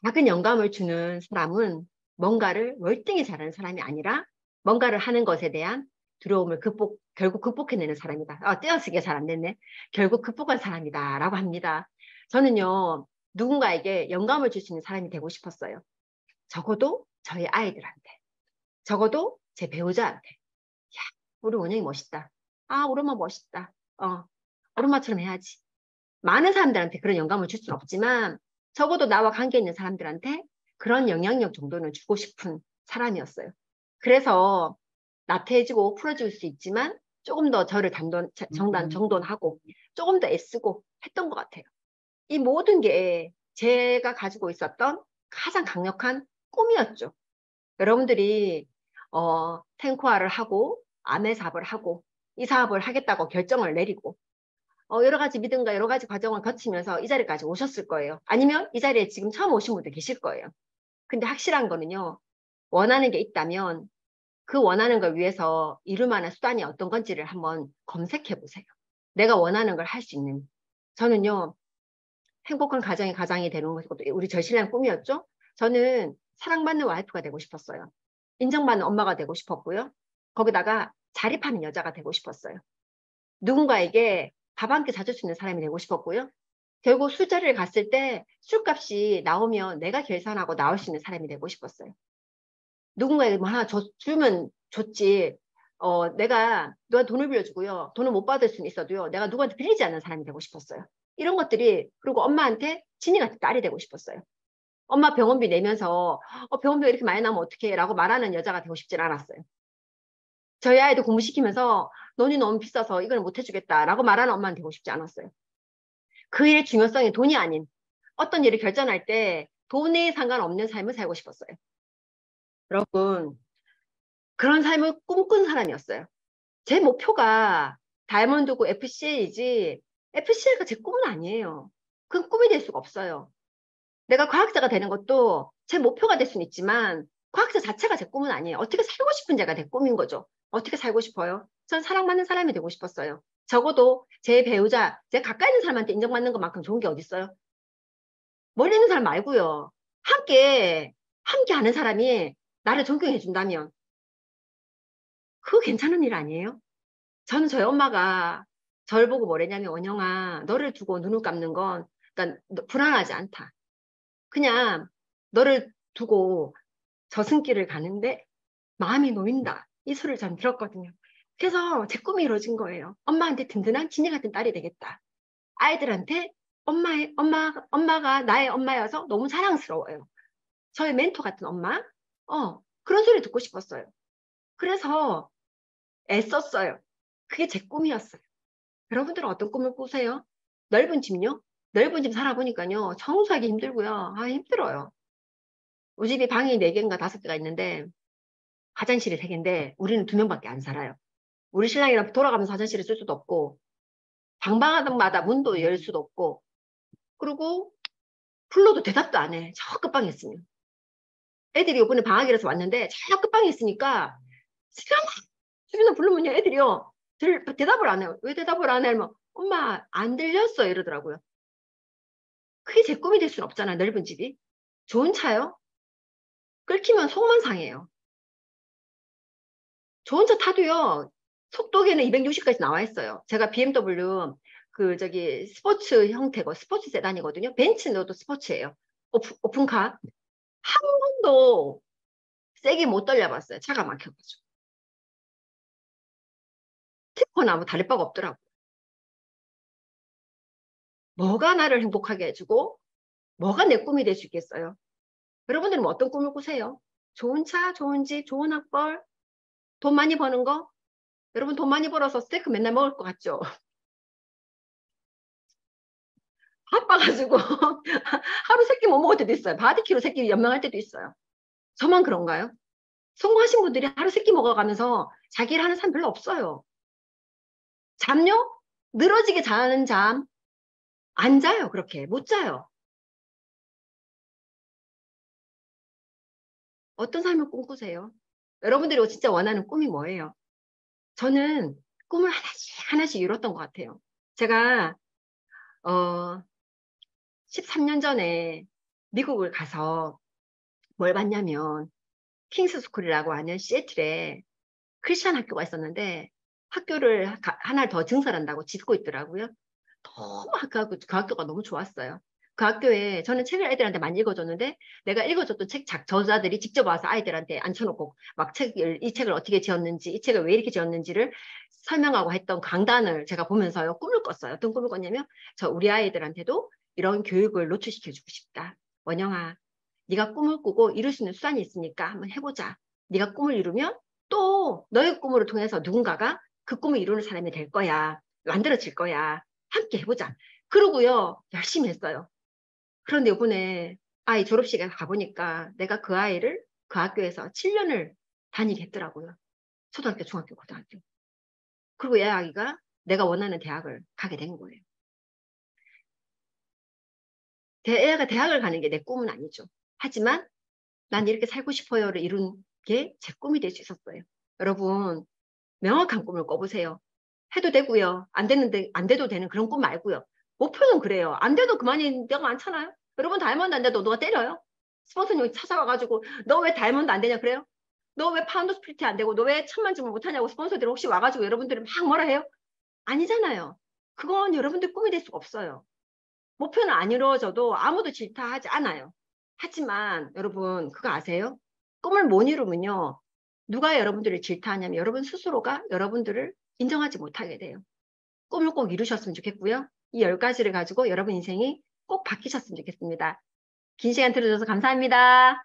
작은 영감을 주는 사람은 뭔가를 월등히 잘하는 사람이 아니라 뭔가를 하는 것에 대한 두려움을 결국 극복해내는 사람이다. 띄어쓰기가 잘 안 됐네. 결국 극복한 사람이다 라고 합니다. 저는요. 누군가에게 영감을 줄 수 있는 사람이 되고 싶었어요. 적어도 저희 아이들한테. 적어도 제 배우자한테. 야, 우리 원영이 멋있다. 우리 엄마 멋있다. 우리 엄마처럼 해야지. 많은 사람들한테 그런 영감을 줄 수는 없지만 적어도 나와 관계 있는 사람들한테 그런 영향력 정도는 주고 싶은 사람이었어요. 그래서 나태해지고 풀어줄 수 있지만 조금 더 저를 정돈하고 조금 더 애쓰고 했던 것 같아요. 이 모든 게 제가 가지고 있었던 가장 강력한 꿈이었죠. 여러분들이 탱코화를 하고 아메 사업을 하고 이 사업을 하겠다고 결정을 내리고 여러 가지 믿음과 여러 가지 과정을 거치면서 이 자리까지 오셨을 거예요. 아니면 이 자리에 지금 처음 오신 분도 계실 거예요. 근데 확실한 거는요. 원하는 게 있다면 그 원하는 걸 위해서 이룰 만한 수단이 어떤 건지를 한번 검색해 보세요. 내가 원하는 걸 할 수 있는. 저는요. 행복한 가장이 되는 것도 우리 절실한 꿈이었죠. 저는 사랑받는 와이프가 되고 싶었어요. 인정받는 엄마가 되고 싶었고요. 거기다가 자립하는 여자가 되고 싶었어요. 누군가에게 밥 한 끼 사줄 수 있는 사람이 되고 싶었고요. 결국 술자리를 갔을 때 술값이 나오면 내가 계산하고 나올 수 있는 사람이 되고 싶었어요. 누군가에게 뭐 하나 주면 좋지. 내가 누가 돈을 빌려주고요. 돈을 못 받을 수는 있어도요. 내가 누구한테 빌리지 않는 사람이 되고 싶었어요. 이런 것들이 그리고 엄마한테 진이 같은 딸이 되고 싶었어요. 엄마 병원비 내면서 병원비가 이렇게 많이 나면 어떡해 라고 말하는 여자가 되고 싶진 않았어요. 저희 아이도 공부시키면서 돈이 너무 비싸서 이걸 못 해주겠다라고 말하는 엄마는 되고 싶지 않았어요. 그 일의 중요성이 돈이 아닌 어떤 일을 결정할 때 돈에 상관없는 삶을 살고 싶었어요. 여러분 그런 삶을 꿈꾼 사람이었어요. 제 목표가 다이아몬드고 FCA이지 FCA가 제 꿈은 아니에요. 그건 꿈이 될 수가 없어요. 내가 과학자가 되는 것도 제 목표가 될 수는 있지만 과학자 자체가 제 꿈은 아니에요. 어떻게 살고 싶은지가 제 꿈인 거죠. 어떻게 살고 싶어요? 전 사랑받는 사람이 되고 싶었어요. 적어도 제 배우자, 제 가까이 있는 사람한테 인정받는 것만큼 좋은 게 어딨어요? 멀리 있는 사람 말고요. 함께 하는 사람이 나를 존경해 준다면 그거 괜찮은 일 아니에요? 저는 저희 엄마가 저를 보고 뭐랬냐면 원영아 너를 두고 눈을 감는 건 그러니까 불안하지 않다. 그냥 너를 두고 저승길을 가는데 마음이 놓인다. 이 소리를 전 들었거든요. 그래서 제 꿈이 이루어진 거예요. 엄마한테 든든한 지니 같은 딸이 되겠다. 아이들한테 엄마가 나의 엄마여서 너무 자랑스러워요. 저의 멘토 같은 엄마? 그런 소리 듣고 싶었어요. 그래서 애썼어요. 그게 제 꿈이었어요. 여러분들은 어떤 꿈을 꾸세요? 넓은 집요? 넓은 집 살아보니까요. 청소하기 힘들고요. 힘들어요. 우리 집에 방이 4개인가 5개가 있는데 화장실이 3개인데 우리는 2명밖에 안 살아요. 우리 신랑이랑 돌아가면서 화장실을 쓸 수도 없고 방마다 문도 열 수도 없고 그리고 불러도 대답도 안 해. 저 끝방에 있으면. 애들이 요번에 방학이라서 왔는데 저 끝방에 있으니까 주변에 부르면요. 애들이요. 대답을 안 해요. 왜 대답을 안 해? 뭐 엄마 안 들렸어 이러더라고요. 그게 제 꿈이 될 수는 없잖아요. 넓은 집이. 좋은 차요? 끓기면 속만 상해요. 좋은 차 타도요. 속도계는 260까지 나와 있어요. 제가 BMW 스포츠 형태고 스포츠 세단이거든요. 벤츠도 스포츠예요. 오픈카. 한 번도 세게 못 돌려봤어요. 차가 막혀가지고. 티코나 뭐 다를 바가 없더라고요. 뭐가 나를 행복하게 해주고 뭐가 내 꿈이 될 수 있겠어요? 여러분들은 뭐 어떤 꿈을 꾸세요? 좋은 차, 좋은 집, 좋은 학벌, 돈 많이 버는 거? 여러분 돈 많이 벌어서 스테이크 맨날 먹을 것 같죠? 바빠가지고 하루 3끼 못 먹을 때도 있어요. 바비큐로 3끼 연명할 때도 있어요. 저만 그런가요? 성공하신 분들이 하루 3끼 먹어가면서 자기를 하는 사람 별로 없어요. 잠요? 늘어지게 자는 잠. 안 자요, 그렇게. 못 자요. 어떤 삶을 꿈꾸세요? 여러분들이 진짜 원하는 꿈이 뭐예요? 저는 꿈을 하나씩 이뤘던 것 같아요. 제가, 13년 전에 미국을 가서 뭘 봤냐면, 킹스 스쿨이라고 하는 시애틀에 크리스천 학교가 있었는데, 학교를 하나 더 증설한다고 짓고 있더라고요. 너무 그 학교가 너무 좋았어요. 그 학교에 저는 책을 애들한테 많이 읽어줬는데 내가 읽어줬던 책 저자들이 직접 와서 아이들한테 앉혀놓고 막 이 책을 어떻게 지었는지 이 책을 왜 이렇게 지었는지를 설명하고 했던 강단을 제가 보면서요 꿈을 꿨어요. 어떤 꿈을 꿨냐면 저 우리 아이들한테도 이런 교육을 노출시켜주고 싶다. 원영아 네가 꿈을 꾸고 이룰 수 있는 수단이 있으니까 한번 해보자. 네가 꿈을 이루면 또 너의 꿈을 통해서 누군가가 그 꿈을 이루는 사람이 될 거야. 만들어질 거야. 함께 해보자. 그러고요, 열심히 했어요. 그런데 이번에 아이 졸업식에 가보니까 내가 그 아이를 그 학교에서 7년을 다니게 했더라고요. 초등학교, 중학교, 고등학교. 그리고 이 아이가 내가 원하는 대학을 가게 된 거예요. 애가 대학을 가는 게 내 꿈은 아니죠. 하지만 난 이렇게 살고 싶어요를 이룬 게 제 꿈이 될 수 있었어요. 여러분, 명확한 꿈을 꿔보세요. 해도 되고요. 안 되는데, 안 돼도 되는 그런 꿈 말고요. 목표는 그래요. 안 돼도 그만인 데가 많잖아요. 여러분, 다이아몬드 안 돼도 누가 때려요? 스폰서님이 찾아와가지고, 너 왜 다이아몬드 안 되냐 그래요? 너 왜 파운드 스프리트 안 되고, 너 왜 천만 주문 못하냐고 스폰서들이 혹시 와가지고 여러분들이 막 뭐라 해요? 아니잖아요. 그건 여러분들 꿈이 될 수가 없어요. 목표는 안 이루어져도 아무도 질타하지 않아요. 하지만 여러분 그거 아세요? 꿈을 못 이루면요. 누가 여러분들을 질타하냐면 여러분 스스로가 여러분들을 인정하지 못하게 돼요. 꿈을 꼭 이루셨으면 좋겠고요. 이 10가지를 가지고 여러분 인생이 꼭 바뀌셨으면 좋겠습니다. 긴 시간 들어줘서 감사합니다.